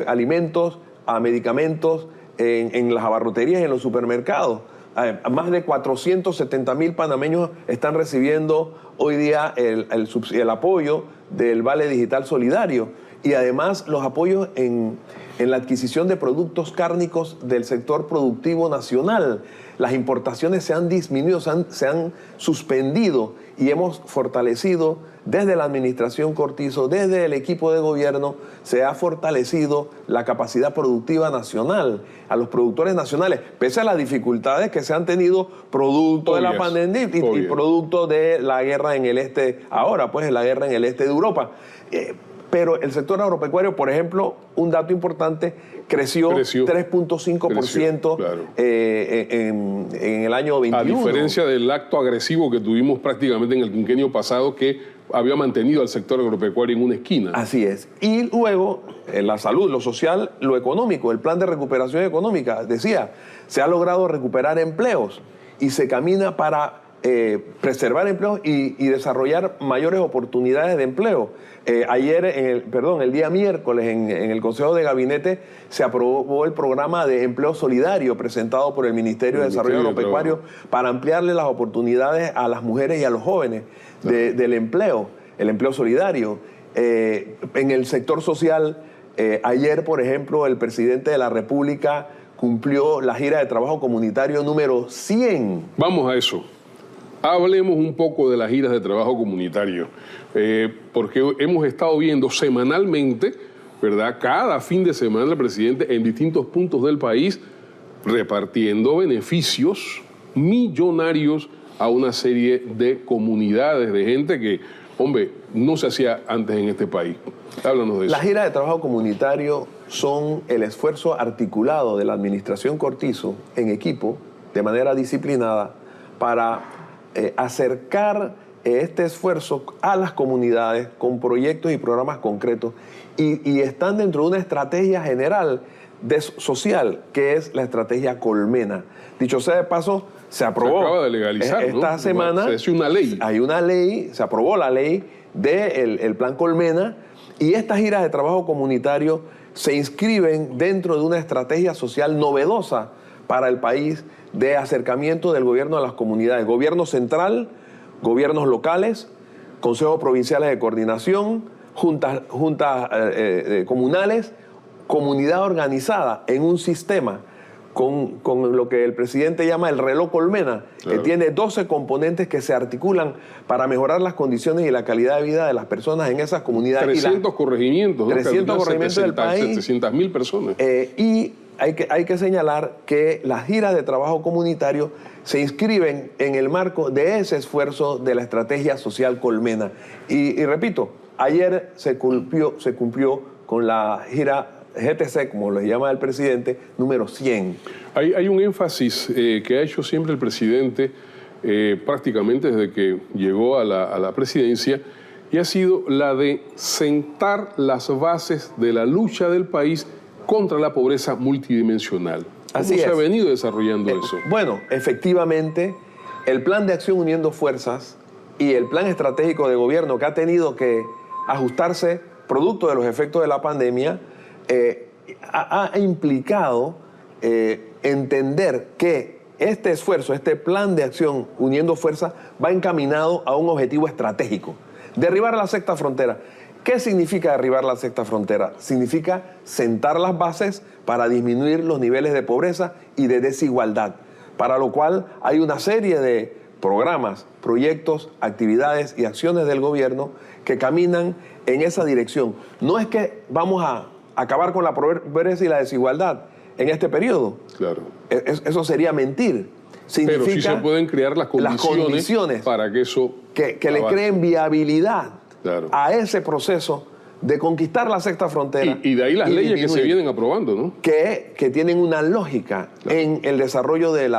alimentos, a medicamentos en las abarroterías y en los supermercados. Más de 470,000 panameños están recibiendo hoy día el apoyo del Vale Digital Solidario y además los apoyos en la adquisición de productos cárnicos del sector productivo nacional. Las importaciones se han disminuido, se han suspendido y hemos fortalecido desde la administración Cortizo, desde el equipo de gobierno, se ha fortalecido la capacidad productiva nacional, a los productores nacionales, pese a las dificultades que se han tenido producto de la pandemia y producto de la guerra en el este, ahora pues la guerra en el este de Europa. pero el sector agropecuario, por ejemplo, un dato importante, creció 3.5% claro. En el año 21. A diferencia del acto agresivo que tuvimos prácticamente en el quinquenio pasado, que había mantenido al sector agropecuario en una esquina. Así es. Y luego, la salud, lo social, lo económico, el plan de recuperación económica, decía, se ha logrado recuperar empleos y se camina para preservar empleos y desarrollar mayores oportunidades de empleo. Ayer, el día miércoles, en el Consejo de Gabinete se aprobó el programa de empleo solidario presentado por el Ministerio de Desarrollo Agropecuario para ampliarle las oportunidades a las mujeres y a los jóvenes del empleo, el empleo solidario. En el sector social, ayer, por ejemplo, el presidente de la República cumplió la gira de trabajo comunitario número 100. Vamos a eso. Hablemos un poco de las giras de trabajo comunitario, porque hemos estado viendo semanalmente, ¿verdad? Cada fin de semana el presidente en distintos puntos del país repartiendo beneficios millonarios a una serie de comunidades, de gente que, hombre, no se hacía antes en este país. Háblanos de eso. Las giras de trabajo comunitario son el esfuerzo articulado de la administración Cortizo en equipo, de manera disciplinada, para acercar este esfuerzo a las comunidades con proyectos y programas concretos y están dentro de una estrategia general social, que es la estrategia Colmena. Dicho sea de paso, se aprobó. Se acaba de legalizar, esta semana. Se hace una ley. Hay una ley, se aprobó la ley del plan Colmena, y estas giras de trabajo comunitario se inscriben dentro de una estrategia social novedosa para el país de acercamiento del gobierno a las comunidades. Gobierno central, gobiernos locales, consejos provinciales de coordinación, juntas comunales, comunidad organizada en un sistema con lo que el presidente llama el reloj Colmena, claro, que tiene 12 componentes que se articulan para mejorar las condiciones y la calidad de vida de las personas en esas comunidades. 300 corregimientos, ¿no? 300 corregimientos del país. 700.000 personas. Y hay que señalar que las giras de trabajo comunitario se inscriben en el marco de ese esfuerzo de la estrategia social Colmena. Y repito, ayer se cumplió con la gira GTC, como le llama el presidente, número 100. Hay un énfasis que ha hecho siempre el presidente prácticamente desde que llegó a la presidencia, y ha sido la de sentar las bases de la lucha del país contra la pobreza multidimensional. ¿Cómo se ha venido desarrollando eso? Bueno, efectivamente, el Plan de Acción Uniendo Fuerzas y el Plan Estratégico de Gobierno, que ha tenido que ajustarse producto de los efectos de la pandemia, ha implicado entender que este esfuerzo, este Plan de Acción Uniendo Fuerzas, va encaminado a un objetivo estratégico: derribar la sexta frontera. ¿Qué significa derribar la sexta frontera? Significa sentar las bases para disminuir los niveles de pobreza y de desigualdad, para lo cual hay una serie de programas, proyectos, actividades y acciones del gobierno que caminan en esa dirección. No es que vamos a acabar con la pobreza y la desigualdad en este periodo. Claro. Eso sería mentir. Pero sí se pueden crear las condiciones para que eso que le creen viabilidad, claro, a ese proceso de conquistar la sexta frontera. Y de ahí las leyes que se vienen aprobando, ¿no? Que tienen una lógica, claro, en el desarrollo del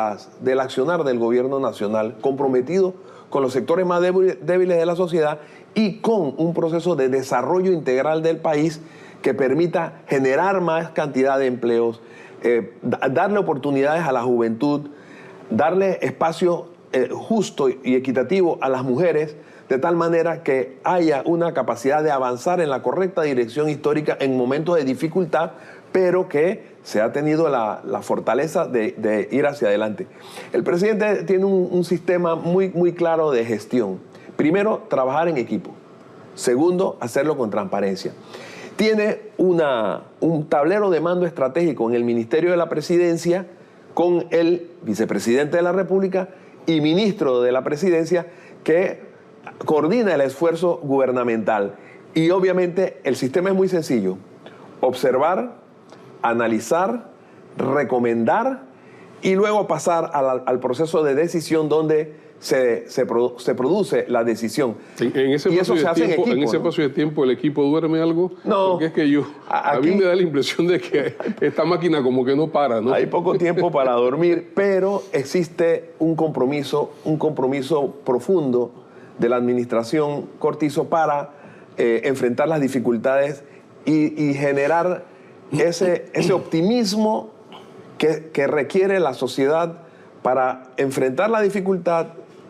accionar del gobierno nacional, comprometido con los sectores más débiles de la sociedad y con un proceso de desarrollo integral del país que permita generar más cantidad de empleos, darle oportunidades a la juventud, darle espacio justo y equitativo a las mujeres, de tal manera que haya una capacidad de avanzar en la correcta dirección histórica en momentos de dificultad, pero que se ha tenido la fortaleza de ir hacia adelante. El presidente tiene un sistema muy, muy claro de gestión. Primero, trabajar en equipo. Segundo, hacerlo con transparencia. Tiene un tablero de mando estratégico en el Ministerio de la Presidencia con el vicepresidente de la República y ministro de la Presidencia, que coordina el esfuerzo gubernamental. Y obviamente el sistema es muy sencillo: observar, analizar, recomendar y luego pasar al proceso de decisión, donde se produce la decisión. En ese espacio de tiempo, ¿el equipo duerme algo? No. Porque es que a mí me da la impresión de que esta máquina como que no para, ¿no? Hay poco tiempo para dormir, pero existe un compromiso profundo de la administración Cortizo para enfrentar las dificultades y generar ese optimismo que requiere la sociedad para enfrentar la dificultad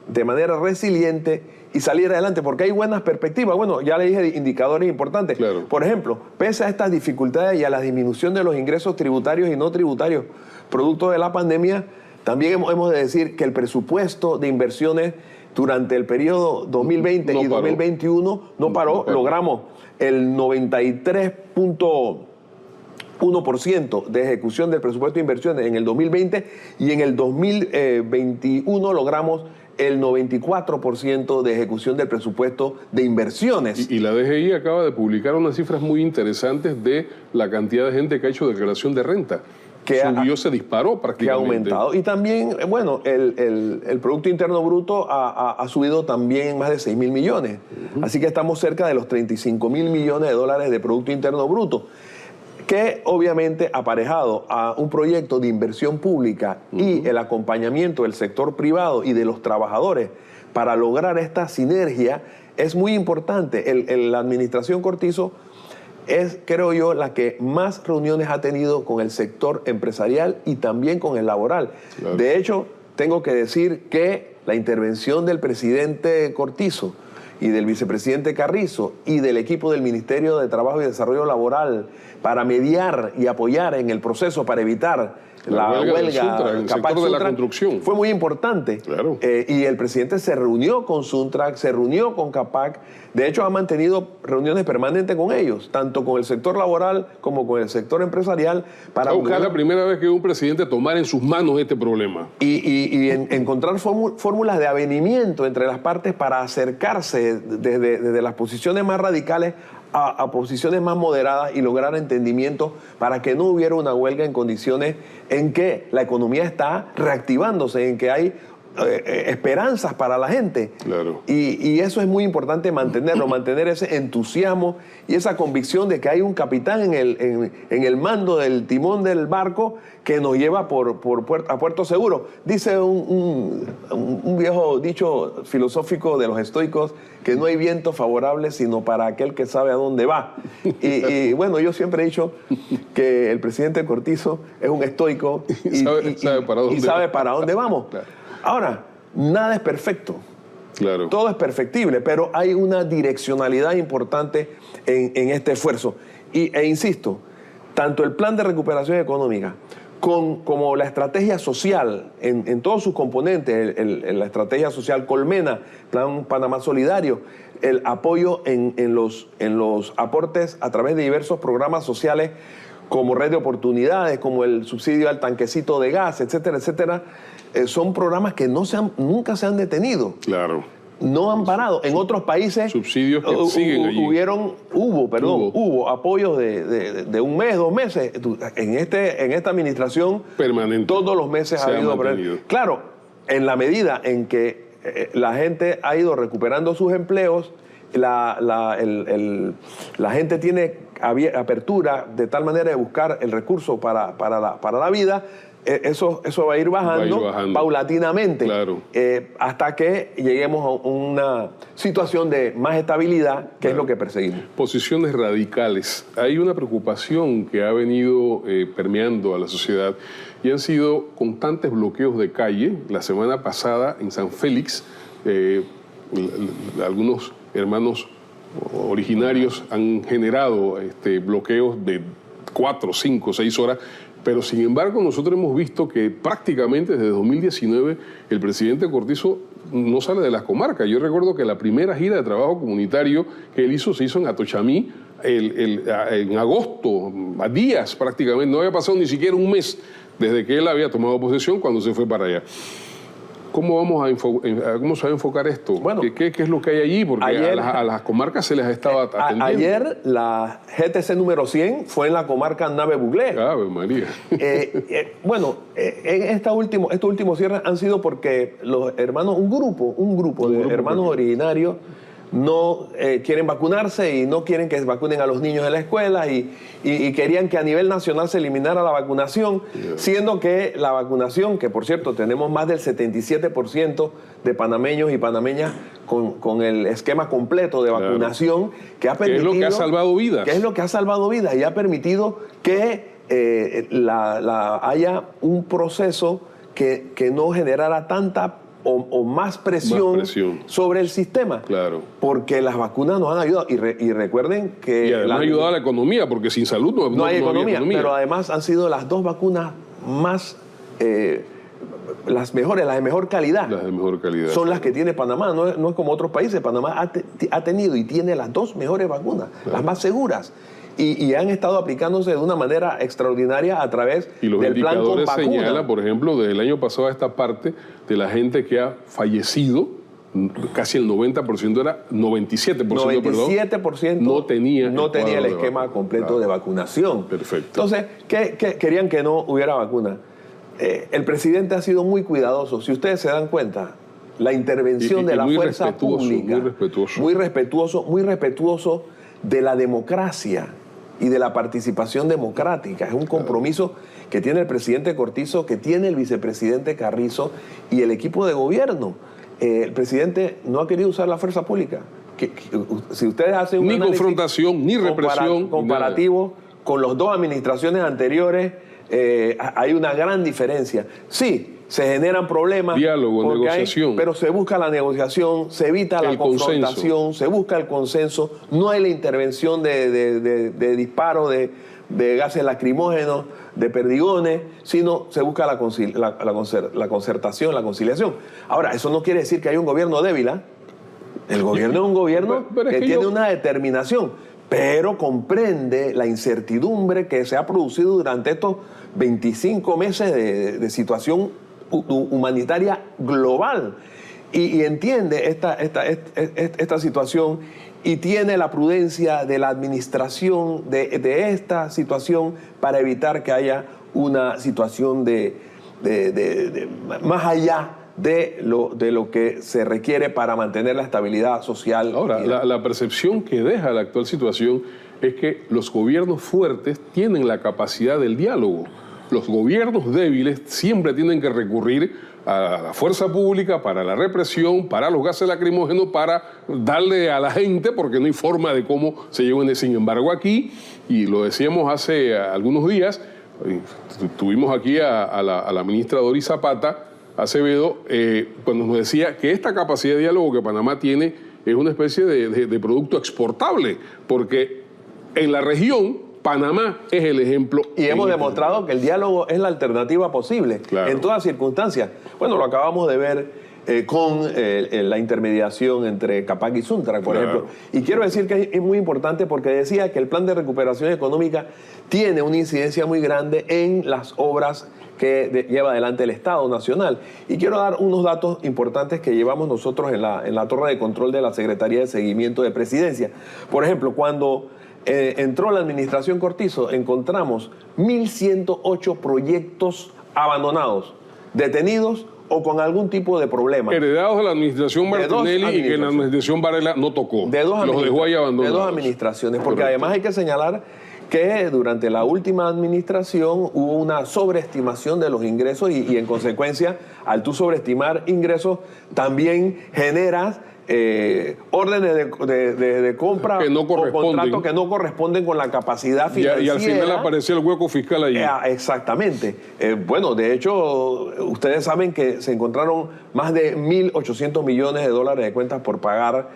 de manera resiliente y salir adelante, porque hay buenas perspectivas. Bueno, ya le dije indicadores importantes. Claro. Por ejemplo, pese a estas dificultades y a la disminución de los ingresos tributarios y no tributarios producto de la pandemia, también hemos de decir que el presupuesto de inversiones durante el periodo 2020 y 2021 no paró. Logramos el 93.1% de ejecución del presupuesto de inversiones en el 2020 y en el 2021 logramos el 94% de ejecución del presupuesto de inversiones. Y la DGI acaba de publicar unas cifras muy interesantes de la cantidad de gente que ha hecho declaración de renta. Se disparó prácticamente. Que ha aumentado. Y también, bueno, el Producto Interno Bruto ha subido también más de 6.000 millones. Así que estamos cerca de los 35.000 millones de dólares de Producto Interno Bruto, que obviamente aparejado a un proyecto de inversión pública y el acompañamiento del sector privado y de los trabajadores para lograr esta sinergia es muy importante. La administración Cortizo es, creo yo, la que más reuniones ha tenido con el sector empresarial y también con el laboral. Claro. De hecho, tengo que decir que la intervención del presidente Cortizo y del vicepresidente Carrizo y del equipo del Ministerio de Trabajo y Desarrollo Laboral para mediar y apoyar en el proceso para evitar la huelga en el sector de la construcción fue muy importante. Claro. Y el presidente se reunió con Suntrac, se reunió con CAPAC. De hecho, ha mantenido reuniones permanentes con ellos, tanto con el sector laboral como con el sector empresarial. Para buscar la primera vez que un presidente tomara en sus manos este problema. Y encontrar fórmulas de avenimiento entre las partes para acercarse desde las posiciones más radicales a posiciones más moderadas y lograr entendimiento para que no hubiera una huelga en condiciones en que la economía está reactivándose, en que hay esperanzas para la gente. Claro. Y eso es muy importante mantenerlo, mantener ese entusiasmo y esa convicción de que hay un capitán en el mando del timón del barco que nos lleva a puerto seguro. Dice un viejo dicho filosófico de los estoicos que no hay viento favorable sino para aquel que sabe a dónde va. Y bueno, yo siempre he dicho que el presidente Cortizo es un estoico y sabe para dónde vamos. Claro. Ahora, nada es perfecto. Claro. Todo es perfectible, pero hay una direccionalidad importante en este esfuerzo. E insisto, tanto el plan de recuperación económica como la estrategia social en todos sus componentes, la estrategia social Colmena, Plan Panamá Solidario, el apoyo en los aportes a través de diversos programas sociales como Red de Oportunidades, como el subsidio al tanquecito de gas, etcétera, etcétera, son programas que nunca se han detenido. Claro. No han parado. En otros países subsidios que siguen allí. Hubo apoyos de un mes, 2 meses. En esta administración permanente. Todos los meses ha habido. Claro, en la medida en que la gente ha ido recuperando sus empleos, la gente tiene apertura de tal manera de buscar el recurso para la vida. Eso va a ir bajando paulatinamente, claro. Hasta que lleguemos a una situación de más estabilidad, que es lo que perseguimos. Posiciones radicales. Hay una preocupación que ha venido permeando a la sociedad y han sido constantes bloqueos de calle. La semana pasada en San Félix, algunos hermanos originarios han generado bloqueos de 4, 5, 6 horas. Pero sin embargo nosotros hemos visto que prácticamente desde 2019 el presidente Cortizo no sale de las comarcas. Yo recuerdo que la primera gira de trabajo comunitario que él se hizo en Atochaimí en agosto, a días prácticamente, no había pasado ni siquiera un mes desde que él había tomado posesión cuando se fue para allá. ¿Cómo vamos cómo se va a enfocar esto? Bueno, ¿Qué es lo que hay allí? Porque ayer, a las comarcas se les estaba atendiendo. Ayer la GTC número 100 fue en la comarca Nave-Buglé. ¡Ave María! Bueno, en estos últimos cierres han sido porque los hermanos, un grupo de hermanos originarios no quieren vacunarse y no quieren que se vacunen a los niños en la escuela y querían que a nivel nacional se eliminara la vacunación, siendo que la vacunación, que por cierto tenemos más del 77% de panameños y panameñas con el esquema completo de vacunación, que ha permitido... Que es lo que ha salvado vidas. Que es lo que ha salvado vidas y ha permitido que haya un proceso que no generara tanta o más presión sobre el sistema. Claro. Porque las vacunas nos han ayudado. Y recuerden que... Y además ha ayudado a la economía, porque sin salud no hay economía. economía. Pero además han sido las dos vacunas más... las mejores, las de mejor calidad. Las de mejor calidad. Son las que tiene Panamá, no es como otros países. Panamá ha tenido y tiene las dos mejores vacunas, las más seguras. Y han estado aplicándose de una manera extraordinaria a través del plan con vacuna. Señala, por ejemplo, desde el año pasado a esta parte, de la gente que ha fallecido, casi el 90% era, 97%, no tenía el esquema completo de vacunación. Perfecto. Entonces, ¿qué querían que no hubiera vacuna? El presidente ha sido muy cuidadoso. Si ustedes se dan cuenta, la intervención de la fuerza pública, muy respetuoso de la democracia y de la participación democrática. Es un compromiso que tiene el presidente Cortizo, que tiene el vicepresidente Carrizo y el equipo de gobierno. El presidente no ha querido usar la fuerza pública. Si ustedes hacen un ni confrontación, ni represión, comparativo con las dos administraciones anteriores, hay una gran diferencia. Sí, se generan problemas. Diálogo, negociación. Pero se busca la negociación, se evita la confrontación, se busca el consenso. No hay la intervención de disparo, de gases lacrimógenos, de perdigones, sino se busca la concertación, la conciliación. Ahora, eso no quiere decir que haya un gobierno débil, ¿eh? El gobierno es un gobierno que tiene una determinación, pero comprende la incertidumbre que se ha producido durante estos 25 meses de situación humanitaria global y entiende esta situación y tiene la prudencia de la administración de esta situación para evitar que haya una situación más allá de lo que se requiere para mantener la estabilidad social. Ahora, la percepción que deja la actual situación es que los gobiernos fuertes tienen la capacidad del diálogo. Los gobiernos débiles siempre tienen que recurrir a la fuerza pública para la represión, para los gases lacrimógenos, para darle a la gente, porque no hay forma de cómo se lleven. Sin embargo, aquí, y lo decíamos hace algunos días, tuvimos aquí a la ministra Doris Zapata Acevedo, cuando nos decía que esta capacidad de diálogo que Panamá tiene es una especie de producto exportable, porque en la región Panamá es el ejemplo. Y hemos demostrado que el diálogo es la alternativa posible, claro, en todas circunstancias. Bueno, lo acabamos de ver con la intermediación entre Capac y Suntra, por ejemplo. Y quiero decir que es muy importante porque decía que el plan de recuperación económica tiene una incidencia muy grande en las obras que lleva adelante el Estado Nacional. Y quiero dar unos datos importantes que llevamos nosotros en la torre de control de la Secretaría de Seguimiento de Presidencia. Por ejemplo, cuando entró la administración Cortizo, encontramos 1.108 proyectos abandonados, detenidos o con algún tipo de problema. Heredados de la administración Martinelli y que la administración Varela no tocó. Los dejó ahí abandonados. De dos administraciones, porque además hay que señalar que durante la última administración hubo una sobreestimación de los ingresos y en consecuencia, al tú sobreestimar ingresos, también generas órdenes de compra o contratos que no corresponden con la capacidad financiera. Y al final apareció el hueco fiscal allí. Exactamente. Bueno, de hecho, ustedes saben que se encontraron más de 1.800 millones de dólares de cuentas por pagar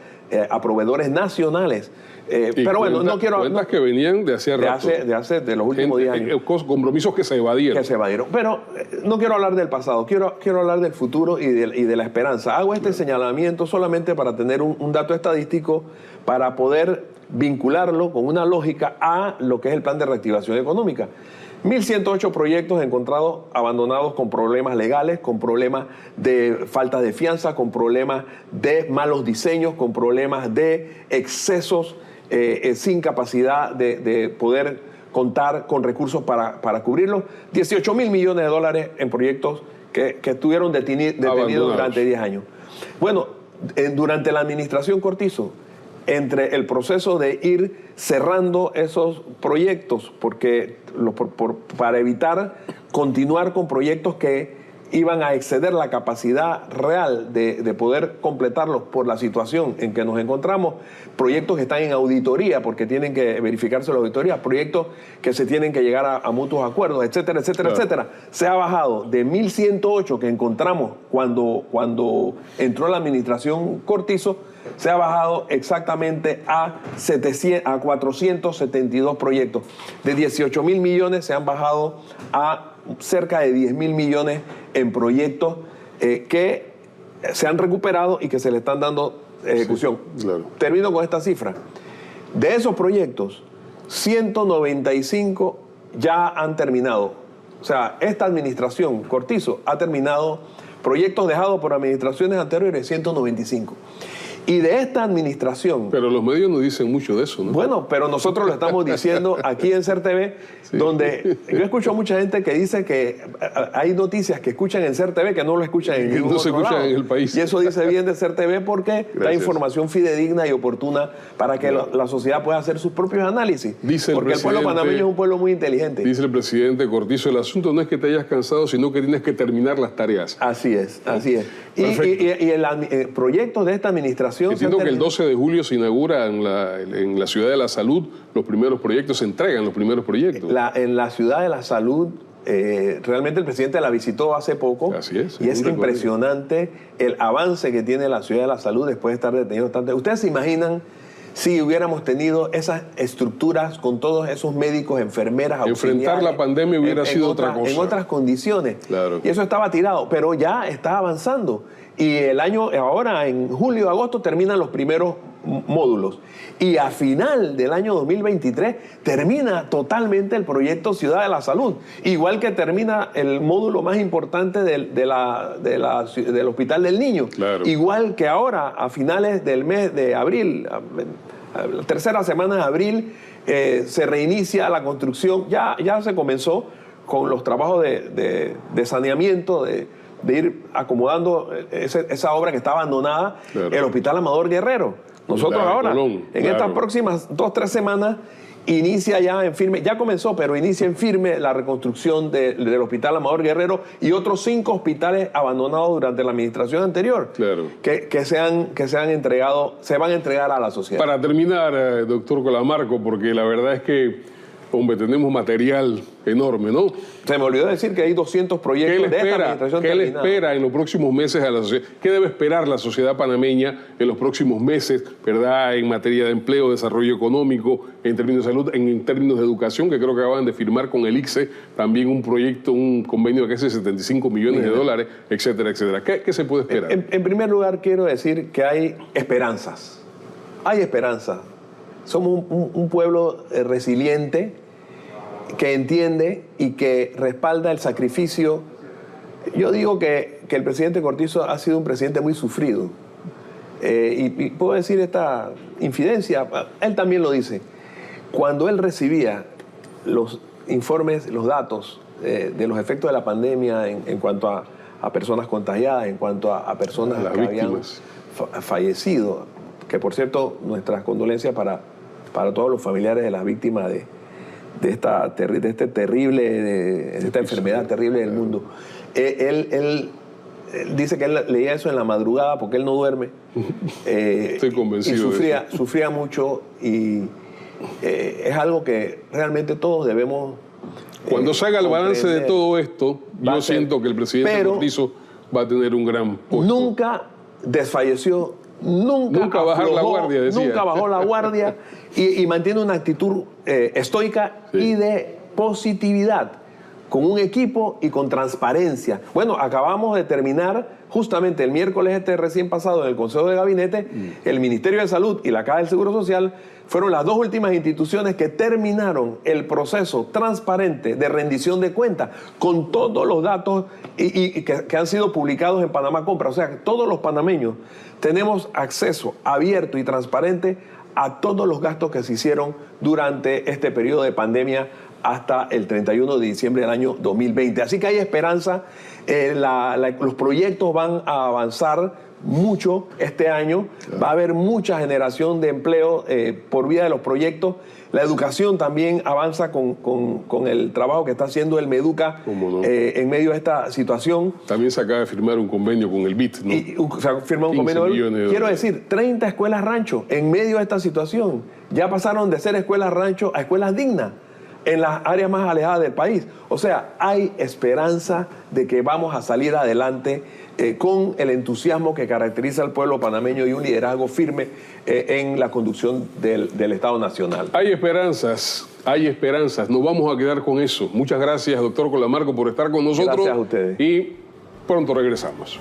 a proveedores nacionales. Pero bueno, no quiero... Cuentas que venían de hace rato. De los últimos 10 años. Compromisos que se evadieron. Pero no quiero hablar del pasado, quiero hablar del futuro y de la esperanza. Hago este señalamiento solamente para tener un dato estadístico para poder vincularlo con una lógica a lo que es el plan de reactivación económica. 1.108 proyectos encontrados abandonados con problemas legales, con problemas de falta de fianza, con problemas de malos diseños, con problemas de excesos sin capacidad de poder contar con recursos para cubrirlos. 18.000 millones de dólares en proyectos que estuvieron detenidos durante 10 años. Bueno, durante la administración Cortizo, entre el proceso de ir cerrando esos proyectos, porque para evitar continuar con proyectos que iban a exceder la capacidad real de poder completarlos por la situación en que nos encontramos, proyectos que están en auditoría porque tienen que verificarse la auditoría, proyectos que se tienen que llegar a mutuos acuerdos, etcétera, etcétera, etcétera. Se ha bajado de 1.108 que encontramos cuando entró la administración Cortizo, se ha bajado exactamente a 472 proyectos. De 18.000 millones se han bajado a cerca de 10.000 millones en proyectos que se han recuperado y que se le están dando ejecución. Sí, claro. Termino con esta cifra. De esos proyectos, 195 ya han terminado. O sea, esta administración, Cortizo, ha terminado proyectos dejados por administraciones anteriores, 195. Y de esta administración... Pero los medios no dicen mucho de eso, ¿no? Bueno, pero nosotros lo estamos diciendo aquí en CERTV, sí. Donde yo escucho a mucha gente que dice que hay noticias que escuchan en CERTV que no lo escuchan en ningún otro lado. En el país. Y eso dice bien de CERTV porque da información fidedigna y oportuna para que la sociedad pueda hacer sus propios análisis. Porque el pueblo panameño es un pueblo muy inteligente. Dice el presidente Cortizo, el asunto no es que te hayas cansado, sino que tienes que terminar las tareas. Así es, así es. Y el proyecto de esta administración... Entiendo que el 12 de julio se inaugura en la Ciudad de la Salud los primeros proyectos, se entregan los primeros proyectos. En la Ciudad de la Salud, realmente el presidente la visitó hace poco. Así es. Y es impresionante el avance que tiene la Ciudad de la Salud después de estar detenido tanto. ¿Ustedes se imaginan si hubiéramos tenido esas estructuras con todos esos médicos, enfermeras, auxiliares? Enfrentar la pandemia hubiera sido otra cosa. En otras condiciones. Claro. Y eso estaba tirado, pero ya está avanzando. Y el año, ahora en julio, agosto, terminan los primeros módulos. Y a final del año 2023 termina totalmente el proyecto Ciudad de la Salud. Igual que termina el módulo más importante del Hospital del Niño. Claro. Igual que ahora, a finales del mes de abril, la tercera semana de abril, se reinicia la construcción. Ya se comenzó con los trabajos de saneamiento, de ir acomodando esa obra que está abandonada, claro. El Hospital Amador Guerrero. Nosotros ahora, en estas próximas 2-3 semanas, inicia ya en firme, ya comenzó, pero inicia en firme la reconstrucción del Hospital Amador Guerrero y otros 5 hospitales abandonados durante la administración anterior, claro. que se van a entregar a la sociedad. Para terminar, doctor Colamarco, porque la verdad es que, hombre, tenemos material enorme, ¿no? Se me olvidó decir que hay 200 proyectos de esta administración terminada. ¿Qué le espera en los próximos meses a la sociedad? ¿Qué debe esperar la sociedad panameña en los próximos meses, verdad, en materia de empleo, desarrollo económico, en términos de salud, en términos de educación, que creo que acaban de firmar con el ICSE también un proyecto, un convenio que hace 75 millones de dólares, etcétera, etcétera? ¿Qué se puede esperar? En primer lugar, quiero decir que hay esperanzas. Hay esperanza. Somos un pueblo resiliente, que entiende y que respalda el sacrificio. Yo digo que el presidente Cortizo ha sido un presidente muy sufrido. Y puedo decir esta infidencia, él también lo dice. Cuando él recibía los informes, los datos de los efectos de la pandemia en cuanto a personas contagiadas, en cuanto a personas que habían fallecido, que por cierto, nuestras condolencias para todos los familiares de las víctimas de esta enfermedad terrible del mundo. Él dice que él leía eso en la madrugada porque él no duerme. Estoy convencido. Y sufría mucho y es algo que realmente todos debemos... Cuando se haga el balance de todo esto, yo siento que el presidente Cortizo va a tener un gran puesto. Nunca desfalleció, nunca bajar la guardia, decía. Nunca bajó la guardia y mantiene una actitud estoica y de positividad. con un equipo y con transparencia. Bueno, acabamos de terminar justamente el miércoles recién pasado en el Consejo de Gabinete, el Ministerio de Salud y la Caja del Seguro Social fueron las dos últimas instituciones que terminaron el proceso transparente de rendición de cuentas con todos los datos y que han sido publicados en Panamá Compra. O sea, que todos los panameños tenemos acceso abierto y transparente a todos los gastos que se hicieron durante este periodo de pandemia hasta el 31 de diciembre del año 2020. Así que hay esperanza, los proyectos van a avanzar mucho este año, va a haber mucha generación de empleo por vía de los proyectos. La educación también avanza con el trabajo que está haciendo el Meduca en medio de esta situación. También se acaba de firmar un convenio con el BIT, ¿no? Se ha firmado un convenio. Quiero decir, 30 escuelas rancho en medio de esta situación. Ya pasaron de ser escuelas rancho a escuelas dignas en las áreas más alejadas del país. O sea, hay esperanza de que vamos a salir adelante con el entusiasmo que caracteriza al pueblo panameño y un liderazgo firme en la conducción del Estado Nacional. Hay esperanzas, nos vamos a quedar con eso. Muchas gracias, doctor Colamarco, por estar con nosotros. Gracias a ustedes. Y pronto regresamos.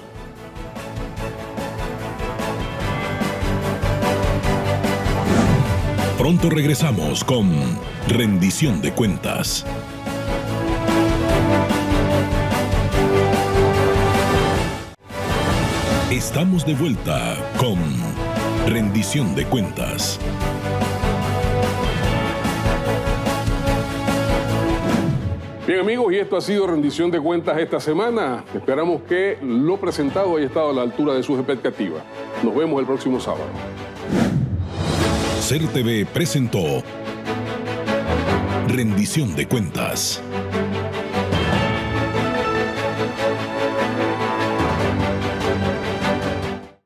Pronto regresamos con Rendición de Cuentas. Estamos de vuelta con Rendición de Cuentas. Bien, amigos, y esto ha sido Rendición de Cuentas esta semana. Esperamos que lo presentado haya estado a la altura de sus expectativas. Nos vemos el próximo sábado. CERTV presentó Rendición de Cuentas.